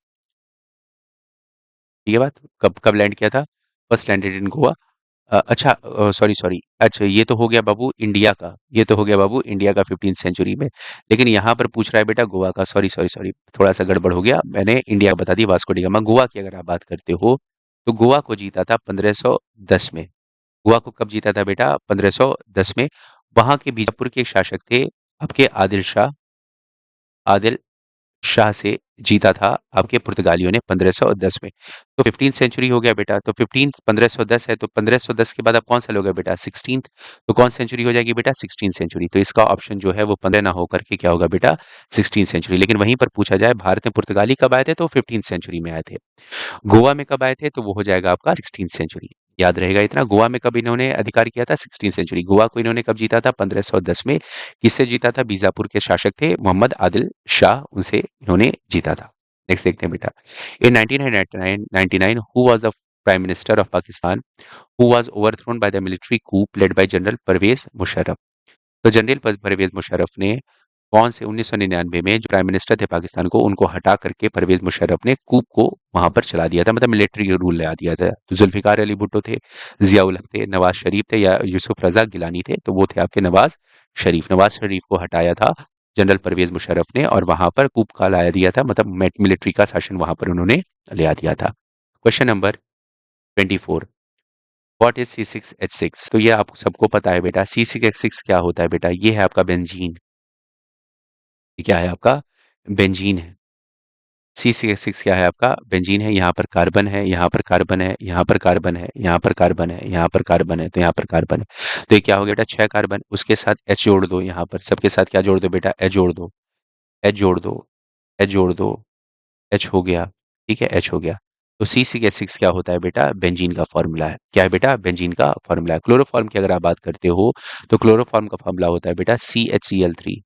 ये बात कब कब लैंड किया था, फर्स्ट लैंडेड इन गोवा। अच्छा, सॉरी सॉरी, अच्छा ये तो हो गया बाबू इंडिया का, ये तो हो गया बाबू इंडिया का 15th सेंचुरी में। लेकिन यहाँ पर पूछ रहा है बेटा गोवा का, सॉरी सॉरी सॉरी, थोड़ा सा गड़बड़ हो गया, मैंने इंडिया का बता दिया, वास्को डी गामा। गोवा की अगर आप बात करते हो तो गोवा को जीता था 1510 में। गोवा को कब जीता था बेटा, 1510 में। वहां के बीजापुर के शासक थे आपके आदिल शाह से जीता था आपके पुर्तगालियों ने 1510 में। तो 15th सेंचुरी हो गया बेटा। तो 1510 है तो 1510 के बाद अब कौन सा लोगे बेटा 16th। तो कौन सेंचुरी हो जाएगी बेटा 16th सेंचुरी। तो इसका ऑप्शन जो है वो 15 ना होकर के क्या होगा बेटा 16th सेंचुरी। लेकिन वहीं पर पूछा जाए भारत में पुर्तगाली कब आए थे तो 15th सेंचुरी में आए थे। गोवा में कब आए थे तो वो हो जाएगा आपका 16th सेंचुरी। याद रहेगा इतना। गोवा में कब इन्होंने अधिकार किया था 16th सेंचुरी। गोवा को इन्होंने कब जीता था 1510 में। किससे जीता था बीजापुर के शासक थे मोहम्मद आदिल शाह उनसे इन्होंने जीता था। नेक्स्ट देखते हैं बेटा। In 1999 who was the prime minister of Pakistan who was overthrown by the military coup led by general Pervez Musharraf. तो जनरल परवेज मुशर्रफ ने कौन से 1999 में जो प्राइम मिनिस्टर थे पाकिस्तान को उनको हटा करके परवेज मुशर्रफ ने कूप को वहां पर चला दिया था मतलब मिलिट्री रूल लगा दिया था। तो जुल्फिकार अली भुट्टो थे, जियाउल हक थे, नवाज शरीफ थे या यूसुफ रजा गिलानी थे। तो वो थे आपके नवाज शरीफ को हटाया था जनरल परवेज मुशर्रफ ने और वहां पर कूप का लाया दिया था मतलब मिलिट्री का शासन वहां पर उन्होंने ले आ दिया था। Question number 24। What is C6H6। तो ये आपको सबको पता है बेटा। C6H6 क्या होता है बेटा। ये है आपका बेंजीन। ये क्या है आपका बेंजीन है। C6H6 क्या है आपका बेंजीन है। यहाँ पर कार्बन है, यहाँ पर कार्बन है, यहाँ पर कार्बन है, यहाँ पर कार्बन है, यहाँ पर कार्बन है, तो यहाँ पर कार्बन है। तो ये क्या हो गया बेटा 6 कार्बन। उसके साथ H जोड़ दो। यहाँ पर सबके साथ क्या जोड़ दो बेटा H जोड़ दो, H जोड़ दो, H जोड़ दो, H हो गया। ठीक है H हो गया। तो C6H6 क्या होता है बेटा बेंजीन का फॉर्मूला है। क्या है बेटा बेंजीन का फॉर्मूला है। क्लोरोफॉर्म की अगर आप बात करते हो तो क्लोरोफॉर्म का फॉर्मूला होता है बेटा CHCl3।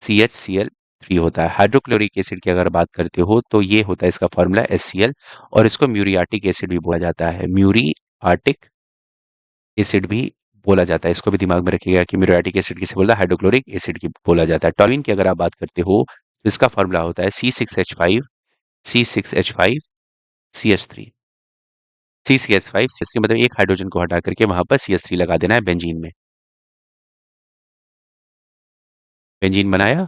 CHCl3 होता है। हाइड्रोक्लोरिक एसिड की अगर बात करते हो तो ये होता है इसका फॉर्मूला HCl और इसको म्यूरियाटिक एसिड भी बोला जाता है। म्यूरियाटिक एसिड भी बोला जाता है। इसको भी दिमाग में रखिएगा कि म्यूरियाटिक एसिड किसे बोलता है हाइड्रोक्लोरिक एसिड की बोला जाता है। टॉल्यूइन की अगर आप बात करते हो तो इसका फॉर्मूला होता है C6H5 CH3। C6H5 मतलब एक हाइड्रोजन को हटा करके वहां पर CH3 लगा देना है बेंजीन में। बेंजीन बनाया।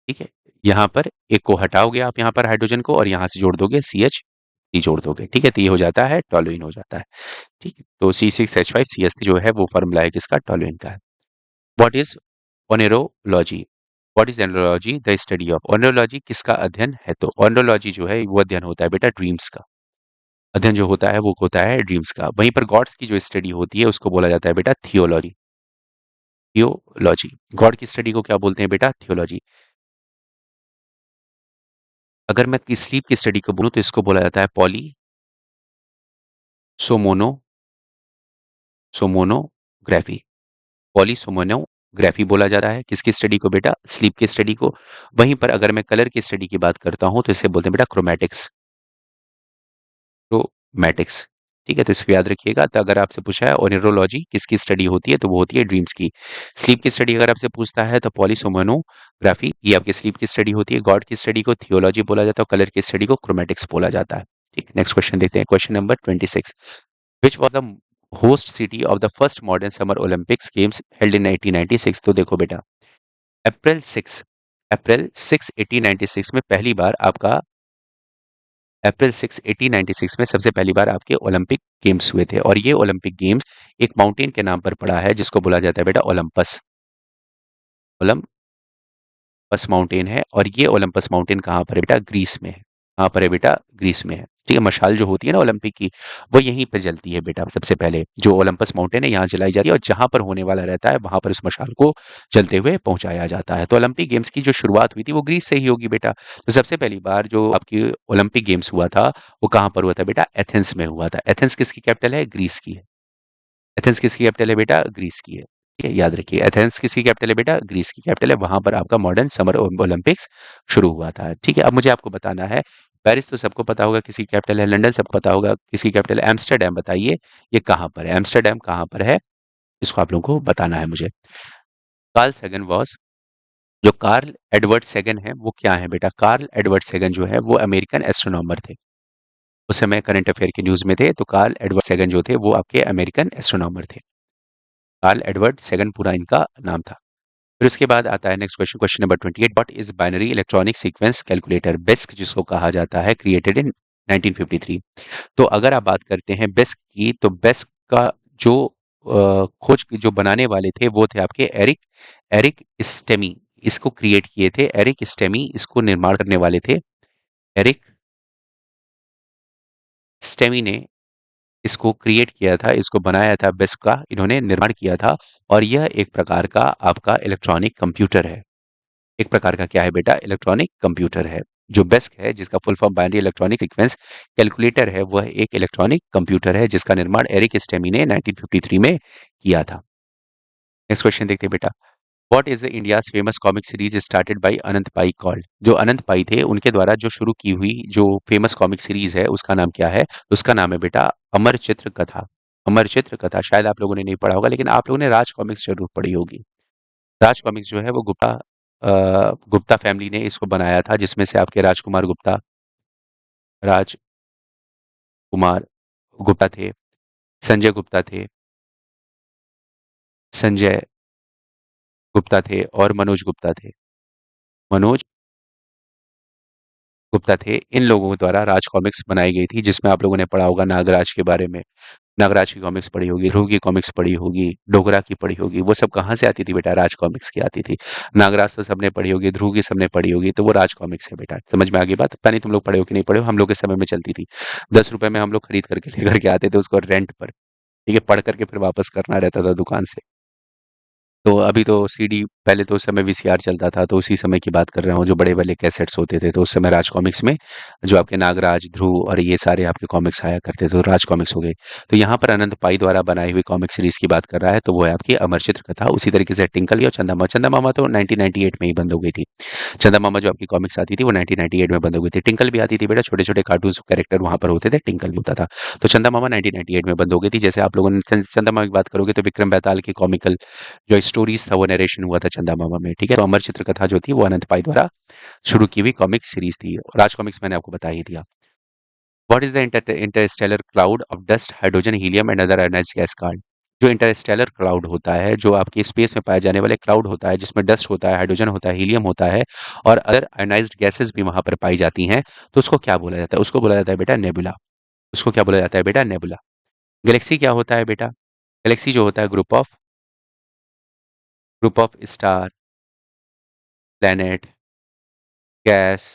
ठीक है। यहाँ पर एक को हटाओगे आप यहाँ पर हाइड्रोजन को और यहाँ से जोड़ दोगे CH3 जोड़ दोगे। ठीक है। तो ये हो जाता है टॉलुइन हो जाता है। ठीक है। तो C6H5CH3 जो है वो फॉर्मूला है किसका टॉलुइन का है। What is oneirology. What is oneirology the study of. Oneirology किसका अध्ययन है तो ओनेरोलॉजी जो है वो अध्ययन होता है बेटा ड्रीम्स का। अध्ययन जो होता है वो होता है ड्रीम्स का। वहीं पर गॉड्स की जो स्टडी होती है उसको बोला जाता है बेटा थियोलॉजी। थियोलॉजी। गॉड की स्टडी को क्या बोलते हैं बेटा थियोलॉजी। अगर मैं स्लीप की स्टडी को बोलूं तो इसको बोला जाता है पॉली सोमोनो सोमोनोग्राफी। पॉलीसोमोनोग्राफी बोला जाता है किसकी स्टडी को बेटा स्लीप की स्टडी को। वहीं पर अगर मैं कलर की स्टडी की बात करता हूं तो इसे बोलते हैं बेटा क्रोमैटिक्स। क्रोमैटिक्स। ठीक है। तो इसको याद रखिएगा। तो अगर आपसे पूछा है ओनेरोलॉजी किसकी स्टडी होती है तो वो होती है ड्रीम्स की। स्लीप की स्टडी अगर आपसे पूछता है तो पॉलीसोमोनोग्राफी ये आपकी स्लीप की स्टडी होती है। गॉड की स्टडी को थियोलॉजी बोला जाता है और कलर की स्टडी को क्रोमैटिक्स बोला जाता है। ठीक। नेक्स्ट क्वेश्चन देखते हैं। Question number 26। Which was the host city of the first modern summer Olympics games held in 1896। तो देखो बेटा अप्रैल 6 1896 में पहली बार आपका अप्रैल 6 1896 में सबसे पहली बार आपके ओलंपिक गेम्स हुए थे और ये ओलंपिक गेम्स एक माउंटेन के नाम पर पड़ा है जिसको बोला जाता है बेटा ओलंपस। ओलंपस माउंटेन है और ये ओलंपस माउंटेन कहाँ पर है बेटा ग्रीस में है। कहाँ पर है बेटा ग्रीस में है। ठीक है। मशाल जो होती है ना ओलंपिक की वो यहीं पर जलती है बेटा। सबसे पहले जो ओलंपस माउंटेन है यहाँ जलाई जाती है और जहां पर होने वाला रहता है वहां पर उस मशाल को जलते हुए पहुंचाया जाता है। तो ओलंपिक गेम्स की जो शुरुआत हुई थी वो ग्रीस से ही होगी बेटा। तो सबसे पहली बार जो आपकी ओलंपिक गेम्स हुआ था वो कहाँ पर हुआ था बेटा एथेंस में हुआ था। एथेंस किसकी कैपिटल है ग्रीस की है। एथेंस किसकी कैपिटल है बेटा ग्रीस की है। ठीक है। याद रखिए एथेंस किसकी कैपिटल है बेटा ग्रीस की कैपिटल है। वहां पर आपका मॉडर्न समर ओलंपिक्स शुरू हुआ था। ठीक है। अब मुझे आपको बताना है पेरिस तो सबको पता होगा किसी कैपिटल है। लंदन सबको पता होगा किसी कैपिटल है। एम्स्टरडेम बताइए ये कहाँ पर है। एम्स्टरडेम कहाँ पर है इसको आप लोगों को बताना है मुझे। कार्ल सेगन वॉज जो कार्ल एडवर्ड सेगन है वो क्या है बेटा। कार्ल एडवर्ड सेगन जो है वो अमेरिकन एस्ट्रोनॉमर थे। उस समय करंट अफेयर के न्यूज में थे। तो कार्ल एडवर्ड सेगन जो थे वो आपके अमेरिकन एस्ट्रोनॉमर थे। कार्ल एडवर्ड सेगन पूरा इनका नाम था। फिर उसके बाद आता है next question. Question number 28। What is binary electronic sequence calculator BESK जिसको कहा जाता है क्रिएटेड इन 1953। तो अगर आप बात करते हैं बेस्क की तो बेस्क का जो खोज जो बनाने वाले थे वो थे आपके एरिक एरिक स्टेमी। इसको क्रिएट किए थे एरिक स्टेमी, इसको निर्माण करने वाले थे एरिक स्टेमी ने इसको क्रिएट किया था, इसको बनाया था, बेस का इन्होंने निर्माण किया था। और यह एक प्रकार का आपका इलेक्ट्रॉनिक कंप्यूटर है। एक प्रकार का क्या है बेटा? इलेक्ट्रॉनिक कंप्यूटर है। जो बेस्क है, जिसका full form binary electronic sequence calculator है, वह एक इलेक्ट्रॉनिक कंप्यूटर है जिसका निर्माण एरिक स्टेमी ने 1953 में किया था। नेक्स्ट क्वेश्चन देखते हैं बेटा। What is the India's famous comic series started by Anant pi called? जो अनंत पाई थे उनके द्वारा जो शुरू की हुई जो फेमस कॉमिक सीरीज है उसका नाम क्या है? उसका नाम है बेटा अमर चित्र कथा। अमर चित्र कथा शायद आप लोगों ने नहीं पढ़ा होगा, लेकिन आप लोगों ने राज कॉमिक्स जरूर पढ़ी होगी। राज कॉमिक्स जो है वो गुप्ता फैमिली ने इसको बनाया था, जिसमें से आपके राजकुमार गुप्ता थे, संजय गुप्ता थे, संजय गुप्ता थे और मनोज गुप्ता थे। मनोज गुप्ता थे। इन लोगों द्वारा राज कॉमिक्स बनाई गई थी, जिसमें आप लोगों ने पढ़ा होगा नागराज के बारे में। नागराज की कॉमिक्स पढ़ी होगी, ध्रुव की कॉमिक्स पढ़ी होगी, डोगरा की पढ़ी होगी। वो सब कहाँ से आती थी बेटा? राज कॉमिक्स की आती थी। नागराज तो सबने पढ़ी होगी, ध्रुव की सबने पढ़ी होगी, तो वो राज कॉमिक्स है बेटा। समझ में आ गई बात? पता नहीं तुम लोग पढ़े हो कि नहीं पढ़े हो, हम लोग के समय में चलती थी। 10 रुपए में हम लोग खरीद करके लेकर के आते थे उसको रेंट पर। ठीक है, पढ़ करके फिर वापस करना रहता था दुकान से। तो अभी तो सीडी, पहले तो उस समय वीसीआर चलता था, तो उसी समय की बात कर रहा हूँ, जो बड़े वाले कैसेट्स होते थे। तो उस समय राज कॉमिक्स में जो आपके नागराज, ध्रुव और ये सारे आपके कॉमिक्स आया करते थे, तो राज कॉमिक्स हो गए। तो यहाँ पर अनंत पाई द्वारा बनाई हुई कॉमिक सीरीज की बात कर रहा है, तो वो है आपकी अमर चित्र कथा। उसी तरीके से टिंकल और चंदा मामा। चंदा मामा तो 1998 में ही बंद हो गई थी। चंदा मामा जो आपकी कॉमिक्स आती थी वो 1998 में बंद हो गई थी। टिंकल भी आती थी बेटा, छोटे छोटे कार्टून कैरेक्टर वहां पर होते थे, टिंकल भी होता था। तो चंदा मामा 1998 में बंद हो गई थी। जैसे आप लोगों ने चंदा मामा की बात करोगे तो विक्रम बेताल की कॉमिकल जो स्टोरीज था वो नरेशन हुआ था चंदा मामा में। ठीक है, तो अमर चित्र कथा जो थी वो अनंत पाई द्वारा शुरू की हुई कॉमिक सीरीज थी। राज कॉमिक्स मैंने आपको बता ही दिया। What is the Interstellar cloud of dust, hydrogen, helium and other ionised gas card? जो इंटरस्टेलर क्लाउड होता है, जो आपके स्पेस में पाए जाने वाले क्लाउड होता है, जिसमें डस्ट होता है, हाइड्रोजन होता है, हीलियम होता है और अदर आयोनाइज्ड गैसेस भी वहां पर पाई जाती हैं, तो उसको क्या बोला जाता है? उसको बोला जाता है बेटा नेबुला। उसको क्या बोला जाता है बेटा? नेबुला। गैलेक्सी क्या होता है बेटा? गैलेक्सी जो होता है group of star, planet, gas,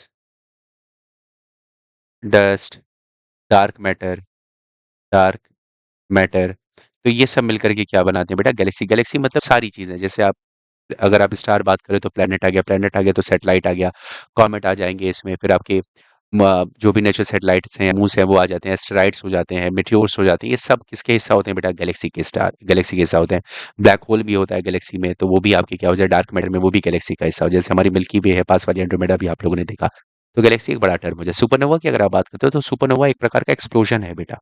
dust, dark matter, dark matter, तो ये सब मिलकर के क्या बनाते हैं बेटा? गैलेक्सी। गैलेक्सी मतलब सारी चीजें। जैसे आप, अगर आप स्टार बात करें तो प्लेनेट आ गया, प्लेनेट आ गया तो सैटेलाइट आ गया, कॉमेट आ जाएंगे इसमें, फिर आपके जो भी नेचुरल सैटेलाइट्स हैं, मून्स हैं, वो आ जाते हैं, एस्टेरॉइड्स हो जाते हैं, मेटियोर्स हो जाते हैं। ये सब किसके हिस्सा होते हैं बेटा? गैलेक्सी के स्टार, गैलेक्सी के हिस्सा होते हैं। ब्लैक होल भी होता है गैलेक्सी में, तो वो भी आपके क्या हो जाए? डार्क मैटर में वो भी गैलेक्सी का हिस्सा हो। जैसे हमारी मिल्की वे है, पास वाली एंड्रोमेडा भी आप लोगों ने देखा। तो गैलेक्सी एक बड़ा टर्म हो जाए। सुपरनोवा की अगर आप बात करते हो तो सुपरनोवा एक प्रकार का एक्सप्लोजन है बेटा।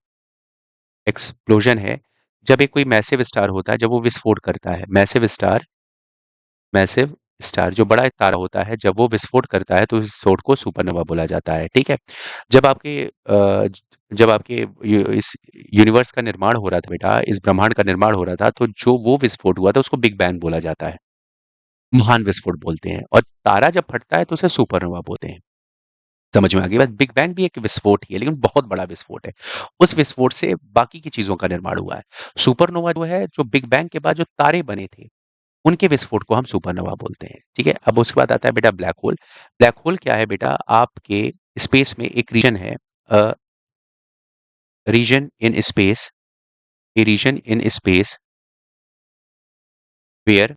एक्सप्लोजन है जब एक कोई मैसिव स्टार होता है, जब वो विस्फोट करता है। मैसिव स्टार जो बड़ा तारा होता है, जब वो विस्फोट करता है तो उस विस्फोट को सुपरनोवा बोला जाता है। ठीक है, जब आपके जब आपके इस यूनिवर्स का निर्माण हो रहा था बेटा, इस ब्रह्मांड का निर्माण हो रहा था, तो जो वो विस्फोट हुआ था उसको बिग बैंग बोला जाता है, महान विस्फोट बोलते हैं। और तारा जब फटता है तो उसे सुपरनोवा बोलते हैं। समझ में आ गई बात? बिग बैंग भी एक विस्फोट ही है, लेकिन बहुत बड़ा विस्फोट है। उस विस्फोट से बाकी की चीजों का निर्माण हुआ है। सुपरनोवा जो है, जो बिग बैंग के बाद जो तारे बने थे, उनके विस्फोट को हम सुपरनोवा बोलते हैं। ठीक है, अब उसके बाद आता है बेटा ब्लैक होल। ब्लैक होल क्या है बेटा? आपके स्पेस में एक रीजन है, region in space, a region in space where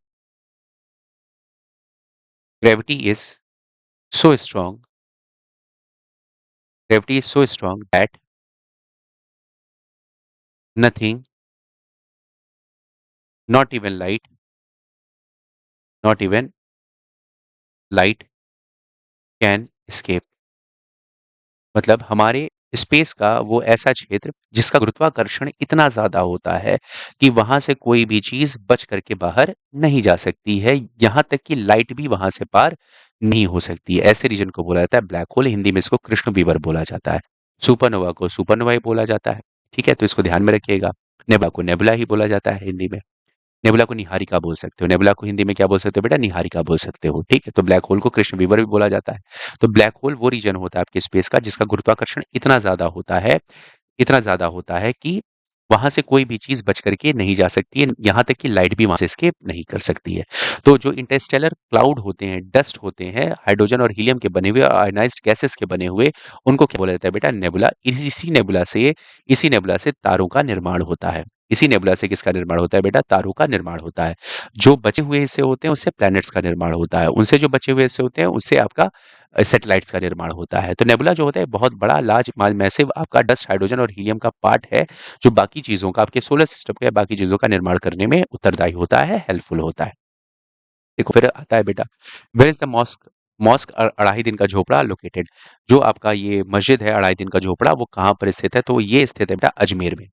gravity is so strong, gravity is so strong that nothing, not even light, not even light can escape। मतलब हमारे space का वो ऐसा क्षेत्र जिसका गुरुत्वाकर्षण इतना ज्यादा होता है कि वहां से कोई भी चीज बच करके बाहर नहीं जा सकती है, यहां तक कि लाइट भी वहां से पार नहीं हो सकती है। ऐसे रीजन को बोला जाता है ब्लैक होल। हिंदी में इसको कृष्ण विवर बोला जाता है। सुपरनोवा को सुपरनोवा ही बोला जाता है। ठीक है, तो इसको ध्यान में रखिएगा। नेबुला को नेबुला ही बोला जाता है हिंदी में। नेबुला को निहारिका बोल सकते हो। नेबुला को हिंदी में क्या बोल सकते हो बेटा? निहारिका बोल सकते हो। ठीक है, तो ब्लैक होल को कृष्ण विवर भी बोला जाता है। तो ब्लैक होल वो रीजन होता है आपके स्पेस का जिसका गुरुत्वाकर्षण इतना ज्यादा होता है, इतना ज्यादा होता है कि वहां से कोई भी चीज बच करके नहीं जा सकती है, यहाँ तक कि लाइट भी वहां से एस्केप नहीं कर सकती है। तो जो इंटरस्टेलर क्लाउड होते हैं, डस्ट होते हैं, हाइड्रोजन और हीलियम के बने हुए और आयनाइज्ड गैसेस के बने हुए, उनको क्या बोला जाता है बेटा? नेबुला। इसी नेबुला से तारों का निर्माण होता है। इसी नेबुला से किसका निर्माण होता है बेटा? तारों का निर्माण होता है। जो बचे हुए हिस्से होते हैं उससे प्लैनेट्स का निर्माण होता है, उनसे जो बचे हुए हिस्से होते हैं उससे आपका सैटेलाइट्स का निर्माण होता है। तो नेबुला जो होता है बहुत बड़ा लार्ज मैसिव आपका डस्ट, हाइड्रोजन और हीलियम का पार्ट है, जो बाकी चीजों का, आपके सोलर सिस्टम के बाकी चीजों का निर्माण करने में उत्तरदायी होता है, हेल्पफुल होता है। देखो फिर आता है बेटा, where is the mosque? Mosque अढ़ाई दिन का झोपड़ा लोकेटेड। जो आपका ये मस्जिद है अढ़ाई दिन का झोपड़ा, वो कहाँ पर स्थित है? तो ये स्थित है बेटा अजमेर में।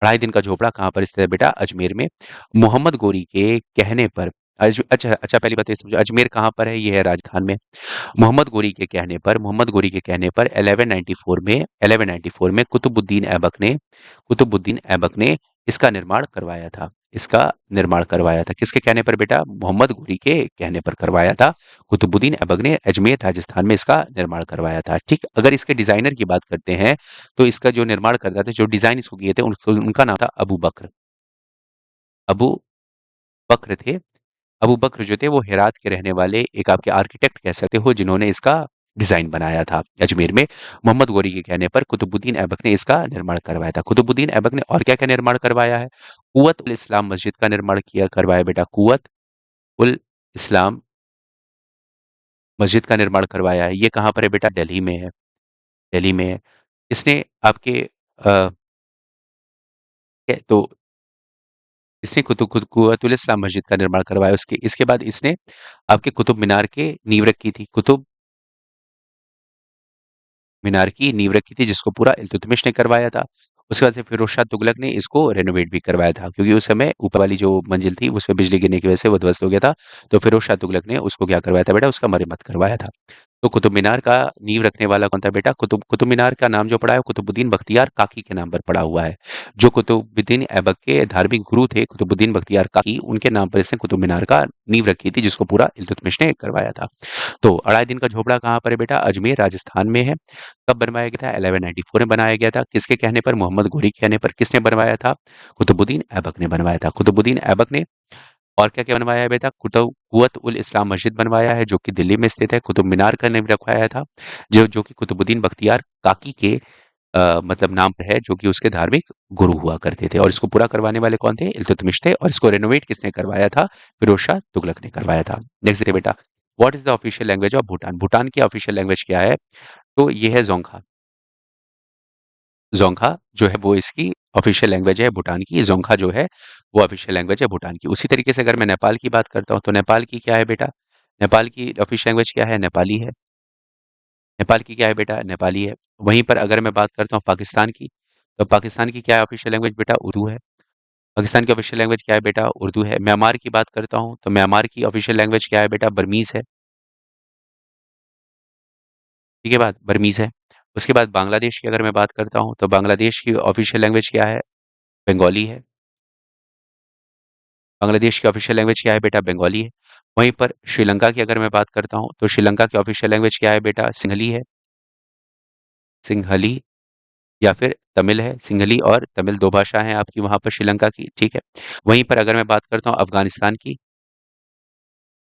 अढ़ाई दिन का झोपड़ा कहाँ पर स्थित है बेटा? अजमेर में। मोहम्मद गोरी के कहने पर, अच्छा अच्छा, पहली बात तो ये समझो, अजमेर कहाँ पर है? ये है राजस्थान में। मोहम्मद गोरी के कहने पर 1194 में कुतुबुद्दीन ऐबक ने इसका निर्माण करवाया था। इसका निर्माण करवाया था किसके कहने पर बेटा? मोहम्मद गोरी के कहने पर करवाया था। कुतुबुद्दीन ऐबक ने अजमेर राजस्थान में इसका निर्माण करवाया था। ठीक, अगर इसके डिजाइनर की बात करते हैं तो इसका जो निर्माण करता था, जो डिजाइन इसको किए थे, उनका नाम था अबू बकर। अबू बकर थे। अबू बकर जो थे वो हेरात के रहने वाले एक आपके आर्किटेक्ट कह सकते हो, जिन्होंने इसका डिजाइन बनाया था अजमेर में। मोहम्मद गोरी के कहने पर कुतुबुद्दीन ऐबक ने इसका निर्माण करवाया था। कुतुबुद्दीन ऐबक ने और क्या क्या निर्माण करवाया है? कुवत उल इस्लाम मस्जिद का निर्माण किया करवाया बेटा। कुवत उल इस्लाम मस्जिद का निर्माण करवाया है। ये कहाँ पर है बेटा? दिल्ली में है। दिल्ली में है। इसने आपके तो इसने कुतुब इस्लाम मस्जिद का निर्माण करवाया। उसके इसके बाद इसने आपके कुतुब मीनार के नींव रखी थी। कुतुब मीनार की नींव रखी थी, जिसको पूरा इल्तुतमिश ने करवाया था। उसके बाद से फिरोज शाह तुगलक ने इसको रेनोवेट भी करवाया था, क्योंकि उस समय ऊपर वाली जो मंजिल थी उसमें बिजली गिरने की वजह से वो ध्वस्त हो गया था। तो फिरोज शाह तुगलक ने उसको क्या करवाया था बेटा? उसका मरम्मत करवाया था। तो कुतुब मीनार का नींव रखने वाला कौन था बेटा? कुतुब मीनार का नाम जो पड़ा है, कुतुबुद्दीन बख्तियार काकी के नाम पर पड़ा हुआ है। जो कुतुबुद्दीन ऐबक के धार्मिक गुरु थे, कुतुबुद्दीन बख्तियार काकी, उनके नाम पर इसने कुतुब मीनार का नींव रखी थी, जिसको पूरा इल्तुतमिश ने करवाया था। तो अढ़ाई दिन का झोपड़ा कहाँ पर है बेटा? अजमेर राजस्थान में है। कब बनवाया गया था? 1194 में बनाया गया था। किसके कहने पर? मोहम्मद गोरी के कहने पर। किसने बनवाया था? कुतुबुद्दीन ऐबक ने बनवाया था। कुतुबुद्दीन ऐबक ने और क्या क्या बनवाया है बेटा? कुवत उल इस्लाम मस्जिद बनवाया है, जो कि दिल्ली में स्थित है। कुतुब मीनार का नाम रखवाया था, जो कि कुतुबुद्दीन बख्तियार काकी के मतलब नाम पर है, जो कि उसके धार्मिक गुरु हुआ करते थे। और इसको पूरा करवाने वाले कौन थे? इल्तुतमिश थे। और इसको रेनोवेट किसने करवाया था? फिरोज शाह तुगलक ने करवाया था। नेक्स्ट देखिए बेटा, what is the official language of Bhutan? Bhutan की ऑफिशियल लैंग्वेज क्या है? तो ये है जोंगखा। जोंगखा जो है वो इसकी ऑफिशियल लैंग्वेज है भूटान की। जोंगखा जो है वो ऑफिशियल लैंग्वेज है भूटान की। उसी तरीके से अगर मैं नेपाल की बात करता हूँ, तो नेपाल की क्या है बेटा? नेपाल की ऑफिशियल लैंग्वेज क्या है? नेपाली है। नेपाल की क्या है बेटा? नेपाली है। वहीं पर अगर मैं बात करता हूँ पाकिस्तान की, तो पाकिस्तान की क्या है ऑफिशियल लैंग्वेज बेटा? उर्दू है। पाकिस्तान की ऑफिशियल लैंग्वेज क्या है बेटा? उर्दू है। म्यांमार की बात करता हूँ, तो म्यांमार की ऑफिशियल लैंग्वेज क्या है बेटा? बर्मीज है। ठीक है बात, बर्मीज है। उसके बाद बांग्लादेश की अगर मैं बात करता हूँ, तो बांग्लादेश की ऑफिशियल लैंग्वेज क्या है? बंगाली है। बांग्लादेश की ऑफिशियल लैंग्वेज क्या है बेटा? बंगाली है। वहीं पर श्रीलंका की अगर मैं बात करता हूँ, तो श्रीलंका की ऑफिशियल लैंग्वेज क्या है बेटा? सिंहली है। सिंहली या फिर तमिल है। सिंहली और तमिल दो भाषा हैं आपकी वहां पर श्रीलंका की। ठीक है। वहीं पर अगर मैं बात करता हूँ अफगानिस्तान की,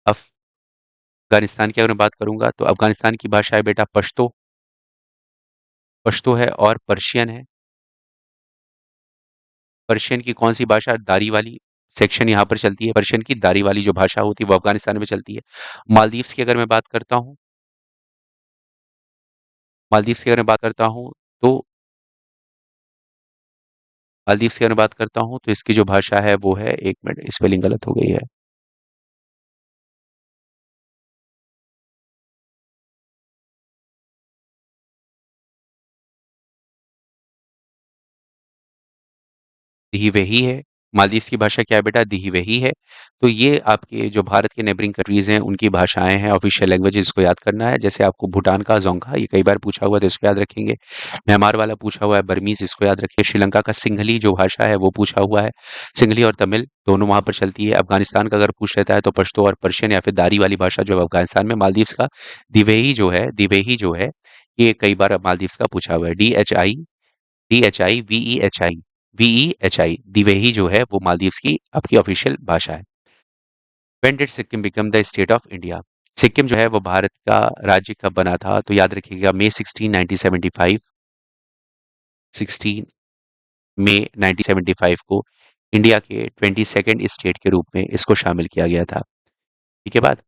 अफगानिस्तान की अगर मैं बात करूंगा, तो अफगानिस्तान की भाषा है बेटा पश्तो। पश्तो है और पर्शियन है। पर्शियन की कौन सी भाषा? दारी वाली सेक्शन यहाँ पर चलती है। पर्शियन की दारी वाली जो भाषा होती है वो अफगानिस्तान में चलती है। मालदीव्स की अगर मैं बात करता हूँ, मालदीव्स की अगर मैं बात करता हूँ तो मालदीव्स की अगर मैं बात करता हूँ, तो इसकी जो भाषा है वो है, एक मिनट स्पेलिंग गलत हो गई है। दिही वही है। मालदीव्स की भाषा क्या है बेटा? दिही वही है। तो ये आपके जो भारत के नेबरिंग कंट्रीज हैं उनकी भाषाएं हैं, ऑफिशियल लैंग्वेज, इसको याद करना है। जैसे आपको भूटान का जोंगखा, ये कई बार पूछा हुआ है तो इसको याद रखेंगे। म्यांमार वाला पूछा हुआ है बर्मीज, इसको याद रखिए। श्रीलंका का सिंहली जो भाषा है वो पूछा हुआ है। सिंहली और तमिल दोनों वहां पर चलती है। अफगानिस्तान का अगर पूछ लेता है तो पश्तो और पर्शियन या फिर दारी वाली भाषा जो है अफगानिस्तान में। मालदीव्स का दिवेही जो है ये कई बार मालदीव्स का पूछा हुआ है। DHI, DHI, VEHI। VEHI, Dhivehi जो है वो मालदीव्स की आपकी ऑफिशियल भाषा है। When did Sikkim become the state of India? Sikkim जो है वो भारत का राज्य कब बना था? तो याद रखिएगा मई 16 1975, 16 मई 1975 को इंडिया के 22nd स्टेट के रूप में इसको शामिल किया गया था। ठीक है बात।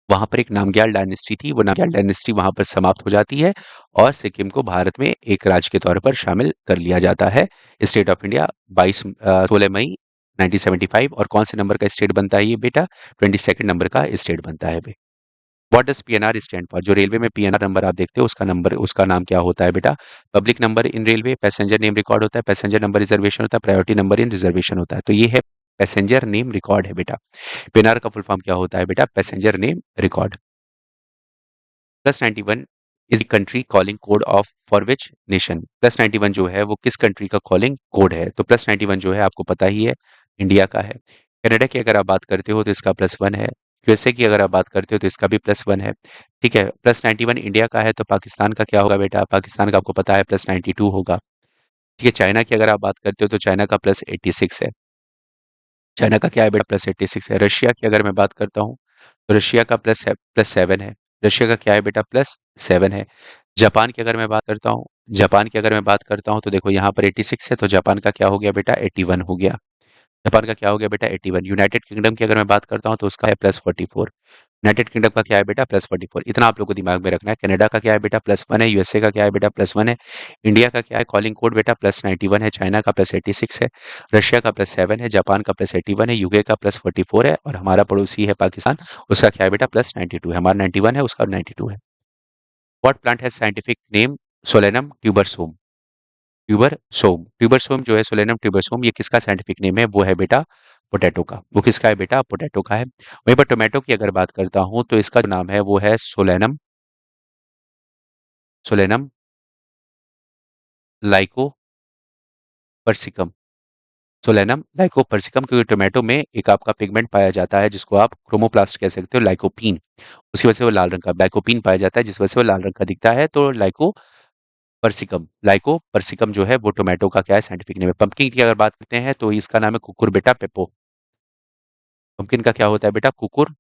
वहां पर एक नामग्याल डायनेस्टी थी, वो नामग्याल डायनेस्टी वहां पर समाप्त हो जाती है और सिक्किम को भारत में एक राज्य के तौर पर शामिल कर लिया जाता है। स्टेट ऑफ इंडिया 16 मई 1975। और कौन से नंबर का स्टेट बनता है ये बेटा? 22nd नंबर का स्टेट बनता है। What does PNR stand for? जो रेलवे में पीएनआर नंबर आप देखते हो उसका नंबर, उसका नाम क्या होता है बेटा? Public number in railway, passenger name record होता है, पैसेंजर नंबर रिजर्वेशन होता है, प्रायोरिटी नंबर इन रिजर्वेशन होता है। तो ये है पैसेंजर नेम रिकॉर्ड है बेटा। पीएनआर का फुल फॉर्म क्या होता है बेटा? Passenger name record. +91 is country calling code of for which nation? +91 जो है वो किस कंट्री का कॉलिंग कोड है? तो +91 जो है आपको पता ही है, इंडिया का है। कनाडा की अगर आप बात करते हो तो इसका +1 है। यूएसए की अगर आप बात करते हो तो इसका भी +1 है। ठीक है, +91 इंडिया का है तो पाकिस्तान का क्या होगा बेटा? पाकिस्तान का आपको पता है +92 होगा। ठीक है, चाइना की अगर आप बात करते हो तो चाइना का +86 है। चाइना का क्या है बेटा? +86 है। रशिया की अगर मैं बात करता हूँ तो रशिया का +7 है। रशिया का क्या है बेटा? +7 है। जापान की अगर मैं बात करता हूँ, जापान की अगर मैं बात करता हूँ तो देखो यहाँ पर 86 है तो जापान का क्या हो गया बेटा? 81 हो गया। जापान का क्या हो गया बेटा? 81। यूनाइटेड किंगडम की अगर मैं बात करता हूँ तो उसका है +44। यूनाइटेड किंगडम का क्या है बेटा? +44। इतना आप लोग को दिमाग में रखना है। कनाडा का क्या है बेटा? +1 है। यूएसए का क्या है बेटा? +1 है। इंडिया का क्या है कॉलिंग कोड बेटा? +91 है। चाइना का +86 है। रशिया का +7 है। जापान का +81 है। यूके का +44 है। और हमारा पड़ोसी है पाकिस्तान, उसका क्या है बेटा? +92 है। हमारा 91 है, उसका 92 है। व्हाट प्लांट है साइंटिफिक नेम सोलेनम ट्यूबरसोम? ट्यूबरसोम, ट्यूबरसोम जो है सोलेनम ट्यूबरसोम, ये किसका साइंटिफिक नेम है? वो है बेटा पोटैटो का। वो किसका है बेटा? पोटैटो का है। वहीं पर टोमेटो की अगर बात करता हूं तो इसका जो नाम है वो है सोलेनम, सोलेनम लाइको पर्सिकम। सोलेनम लाइको पर्सिकम, क्योंकि टोमेटो में एक आपका पिगमेंट पाया जाता है जिसको आप क्रोमोप्लास्ट कह सकते हो, लाइकोपीन। उसी वजह से वो लाल रंग का लाइकोपीन पाया जाता है, जिस वजह से वो लाल रंग का दिखता है। तो लाइको पर्सिकम जो है वो टोमेटो का क्या है? साइंटिफिक नेम है। पंपकिन की अगर बात करते हैं तो इसका नाम है कुकुर बेटा पेपो। पंपकिन का क्या होता है बेटा? कुकुर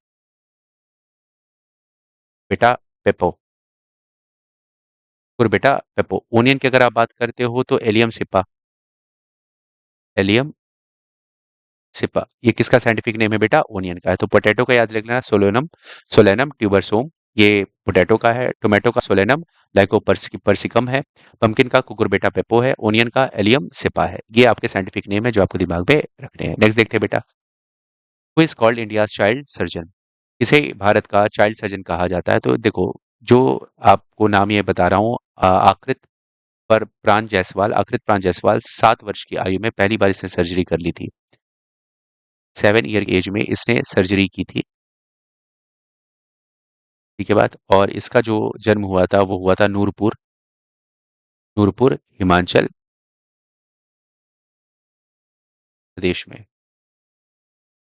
बेटा पेपो, कुकुर बेटा पेपो। ओनियन की अगर आप बात करते हो तो एलियम सिपा, एलियम सिपा, ये किसका साइंटिफिक नेम है बेटा? ओनियन का है। तो पोटैटो का याद रख लेना, सोलोनम, सोलेनम ट्यूबरसोम, ये पोटैटो का है। टोमेटो का सोलेनम पर्सिकम है। पंपकिन का कुकुरबिटा पेपो है। ओनियन का एलियम सिपा है। ये आपके साइंटिफिक नेम है जो आपको दिमाग में रखने हैं। नेक्स्ट देखते हैं बेटा, who is called India's child surgeon? इसे भारत का चाइल्ड सर्जन कहा जाता है। तो देखो, जो आपको नाम ये बता रहा हूँ, आकृत पर प्राण जायसवाल, आकृत प्राण जायसवाल 7 वर्ष की आयु में पहली बार इसने सर्जरी कर ली थी। 7 ईयर की एज में इसने सर्जरी की थी। ठीक है बात। और इसका जो जन्म हुआ था वो हुआ था नूरपुर, नूरपुर हिमाचल प्रदेश में,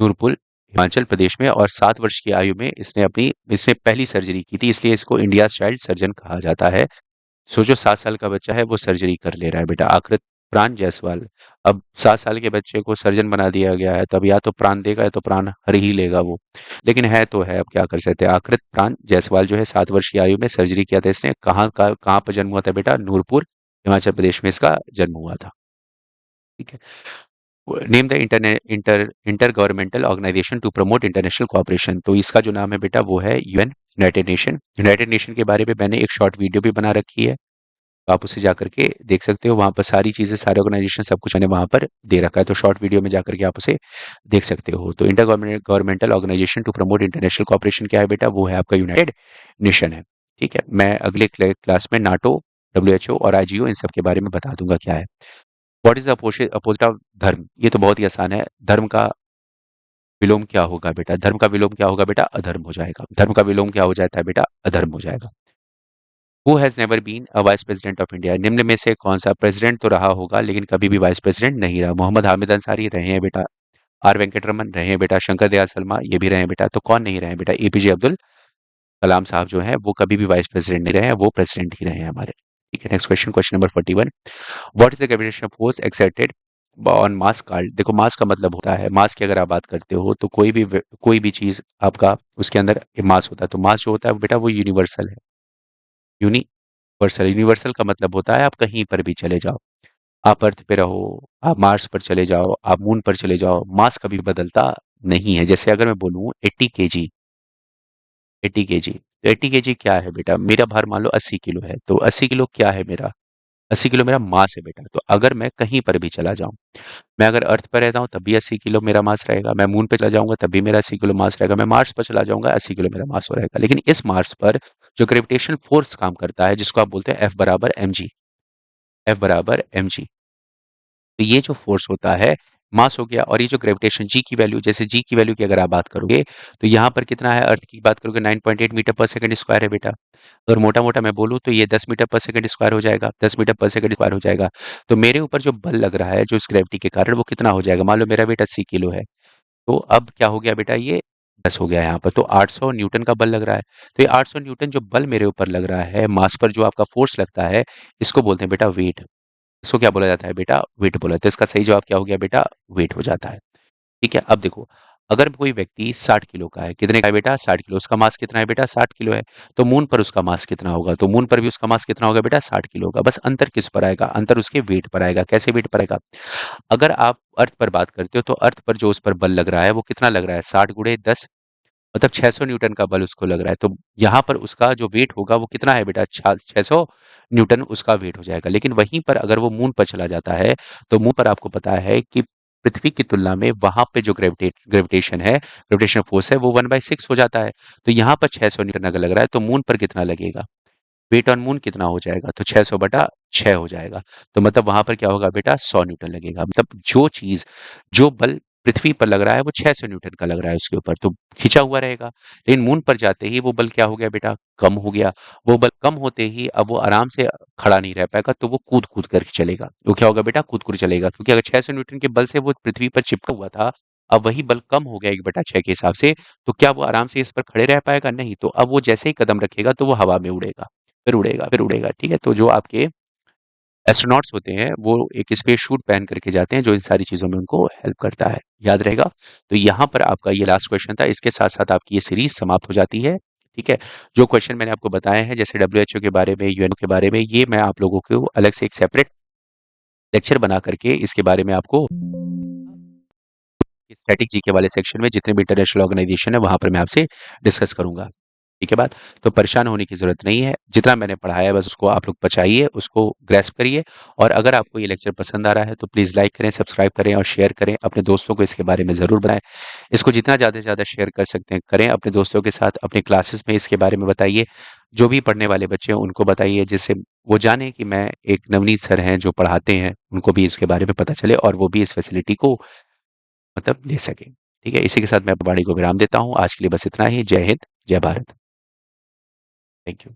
नूरपुर हिमाचल प्रदेश में। और 7 वर्ष की आयु में इसने पहली सर्जरी की थी, इसलिए इसको इंडिया चाइल्ड सर्जन कहा जाता है। सो जो 7 साल का बच्चा है वो सर्जरी कर ले रहा है बेटा, आकृत प्राण जायसवाल। अब 7 साल के बच्चे को सर्जन बना दिया गया है, तब या तो प्राण देगा या तो प्राण हर ही लेगा वो। लेकिन है तो है, अब क्या कर सकते हैं। आकृत प्राण जायसवाल जो है 7 वर्ष की आयु में सर्जरी किया था इसने। कहाँ पर जन्म हुआ था बेटा? नूरपुर हिमाचल प्रदेश में इसका जन्म हुआ था। ठीक है। Name the inter governmental organisation to promote international cooperation. तो इसका जो नाम है बेटा वो है UN, united nation. United nation के बारे में मैंने एक शॉर्ट वीडियो भी बना रखी है, तो आप उसे जाकर के देख सकते हो। वहां पर सारी चीजें, सारे ऑर्गेनाइजेशन, सब कुछ मैंने वहां पर दे रखा है, तो शॉर्ट वीडियो में जाकर के आप उसे देख सकते हो। तो inter governmental organisation to promote international cooperation क्या है बेटा? वो है आपका यूनाइटेड नेशन है। ठीक है, मैं अगले क्लास में नाटो, WHO और IGO इन सब के बारे में बता दूंगा क्या है। व्हाट इज अपोजिट ऑफ धर्म? ये तो बहुत ही आसान है। धर्म का विलोम क्या होगा बेटा? धर्म का विलोम क्या होगा बेटा? अधर्म हो जाएगा। धर्म का विलोम क्या हो जाता है बेटा? अधर्म हो जाएगा। Who has never been a vice president of India? निम्न में से कौन सा प्रेसिडेंट तो रहा होगा लेकिन कभी भी वाइस प्रेसिडेंट नहीं रहा? मोहम्मद हामिद अंसारी रहे हैं बेटा, आर वेंकटरमन रहे हैं बेटा, शंकर दयाल शर्मा ये भी रहे हैं बेटा। तो कौन नहीं रहे हैं बेटा? APJ अब्दुल कलाम साहब जो है वो कभी भी वाइस प्रेसिडेंट नहीं रहे हैं, वो प्रेसिडेंट ही रहे हैं हमारे। ठीक है, next question, question number 41। What is the gravitational force exerted on mass card. देखो मास का मतलब होता है, मास की अगर आप बात करते हो तो कोई भी चीज आपका उसके अंदर मास होता है, तो मास जो होता है वो बेटा वो यूनिवर्सल है। यूनिवर्सल, यूनिवर्सल का मतलब होता है आप कहीं पर भी चले जाओ, आप अर्थ पे रहो, आप मार्स पर चले जाओ, आप मून पर चले जाओ, मास कभी बदलता नहीं है। जैसे अगर मैं बोलूं 80 केजी, 80 केजी, तो 80 केजी क्या है बेटा, मेरा भार मान लो 80 किलो है, तो 80 किलो क्या है मेरा, 80 किलो मेरा मास है बेटा। तो अगर मैं कहीं पर भी चला जाऊं, मैं अगर अर्थ पर रहता हूं तब भी 80 किलो मेरा मास रहेगा, मैं मून पे चला जाऊंगा तब भी मेरा 80 किलो मास रहेगा, मैं मार्स पर चला जाऊंगा 80 किलो मेरा मास हो रहेगा। लेकिन इस मार्स पर जो ग्रेविटेशन फोर्स काम करता है, जिसको आप बोलते हैं एफ बराबर एम जी, एफ बराबर एम जी, तो ये जो फोर्स होता है मास हो गया, और ये जो ग्रेविटेशन जी की वैल्यू, जैसे जी की वैल्यू की अगर आप बात करोगे तो यहाँ पर कितना है, अर्थ की बात करोगे 9.8 मीटर पर सेकंड स्क्वायर है बेटा। अगर मोटा मोटा मैं बोलूँ तो ये 10 मीटर पर सेकंड स्क्वायर हो जाएगा, 10 मीटर पर सेकंड स्क्वायर हो जाएगा। तो मेरे ऊपर जो बल लग रहा है जो इस ग्रेविटी के कारण, वो कितना हो जाएगा, मान लो मेरा वेट 80 किलो है, तो अब क्या हो गया बेटा, ये 10 हो गया यहाँ पर, तो 800 न्यूटन का बल लग रहा है। तो ये 800 न्यूटन जो बल मेरे ऊपर लग रहा है, मास पर जो आपका फोर्स लगता है, इसको बोलते हैं बेटा वेट। इसको क्या बोला जाता है बेटा, वेट बोला। तो इसका सही जवाब क्या हो गया बेटा, वेट हो जाता है। ठीक है, अब देखो, अगर कोई व्यक्ति 60 किलो का है, कितने का है बेटा, 60 किलो, उसका मास कितना है बेटा, 60 किलो है, तो मून पर उसका मास कितना होगा, तो मून पर भी उसका मास कितना होगा बेटा, 60 किलो होगा। बस अंतर किस पर आएगा, अंतर उसके वेट पर आएगा। कैसे वेट पर आएगा, अगर आप अर्थ पर बात करते हो तो अर्थ पर जो उस पर बल लग रहा है वो कितना लग रहा है, 60 × 10, मतलब 600 न्यूटन का बल उसको लग रहा है। तो यहाँ पर उसका जो वेट होगा वो कितना है बेटा, 600 न्यूटन उसका वेट हो जाएगा। लेकिन वहीं पर अगर वो मून पर चला जाता है, तो मून पर आपको पता है कि पृथ्वी की तुलना में वहां पे जो ग्रेविटेशन है, ग्रेविटेशन फोर्स है, वो 1/6 हो जाता है। तो यहाँ पर 600 न्यूटन अगर लग रहा है तो मून पर कितना लगेगा, वेट ऑन मून कितना हो जाएगा, तो 600/6 हो जाएगा। तो मतलब वहां पर क्या होगा बेटा, 100 न्यूटन लगेगा। मतलब जो चीज, जो बल पृथ्वी पर लग रहा है वो 600 न्यूटन का लग रहा है उसके ऊपर, तो खिंचा हुआ रहेगा। लेकिन मून पर जाते ही वो बल क्या हो गया बेटा, कम हो गया। वो बल कम होते ही अब वो आराम से खड़ा नहीं रह पाएगा, तो वो कूद कूद कर चलेगा। वो क्या होगा बेटा, कूद कूद चलेगा, क्योंकि अगर 600 न्यूटन के बल से वो पृथ्वी पर चिपका हुआ था, अब वही बल कम हो गया 1/6 के हिसाब से, तो क्या वो आराम से इस पर खड़े रह पाएगा, नहीं। तो अब वो जैसे ही कदम रखेगा तो वो हवा में उड़ेगा, फिर उड़ेगा, फिर उड़ेगा। ठीक है, तो जो आपके एस्ट्रोनॉट्स होते हैं वो एक स्पेस सूट पहन करके जाते हैं, जो इन सारी चीजों में उनको हेल्प करता है, याद रहेगा। तो यहाँ पर आपका ये लास्ट क्वेश्चन था, इसके साथ साथ आपकी ये सीरीज समाप्त हो जाती है। ठीक है, जो क्वेश्चन मैंने आपको बताए हैं जैसे डब्ल्यूएचओ के बारे में, यूएनओ के बारे में, ये मैं आप लोगों को अलग से एक सेपरेट लेक्चर बना करके इसके बारे में आपको स्टैटिक जीके वाले सेक्शन में, जितने भी इंटरनेशनल ऑर्गेनाइजेशन है वहां पर मैं आपसे डिस्कस करूंगा। ठीक है बात, तो परेशान होने की जरूरत नहीं है, जितना मैंने पढ़ाया है बस उसको आप लोग पचाइए, उसको ग्रेस्प करिए। और अगर आपको ये लेक्चर पसंद आ रहा है तो प्लीज़ लाइक करें, सब्सक्राइब करें और शेयर करें, अपने दोस्तों को इसके बारे में ज़रूर बताएं। इसको जितना ज़्यादा से ज़्यादा शेयर कर सकते हैं करें, अपने दोस्तों के साथ अपने क्लासेस में इसके बारे में बताइए। जो भी पढ़ने वाले बच्चे हैं उनको बताइए, जिससे वो जाने कि मैं एक नवनीत सर हैं जो पढ़ाते हैं, उनको भी इसके बारे में पता चले और वो भी इस फैसिलिटी को मतलब ले सकें। ठीक है, इसी के साथ मैं वाणी को विराम देता हूँ। आज के लिए बस इतना ही। जय हिंद, जय भारत। Thank you.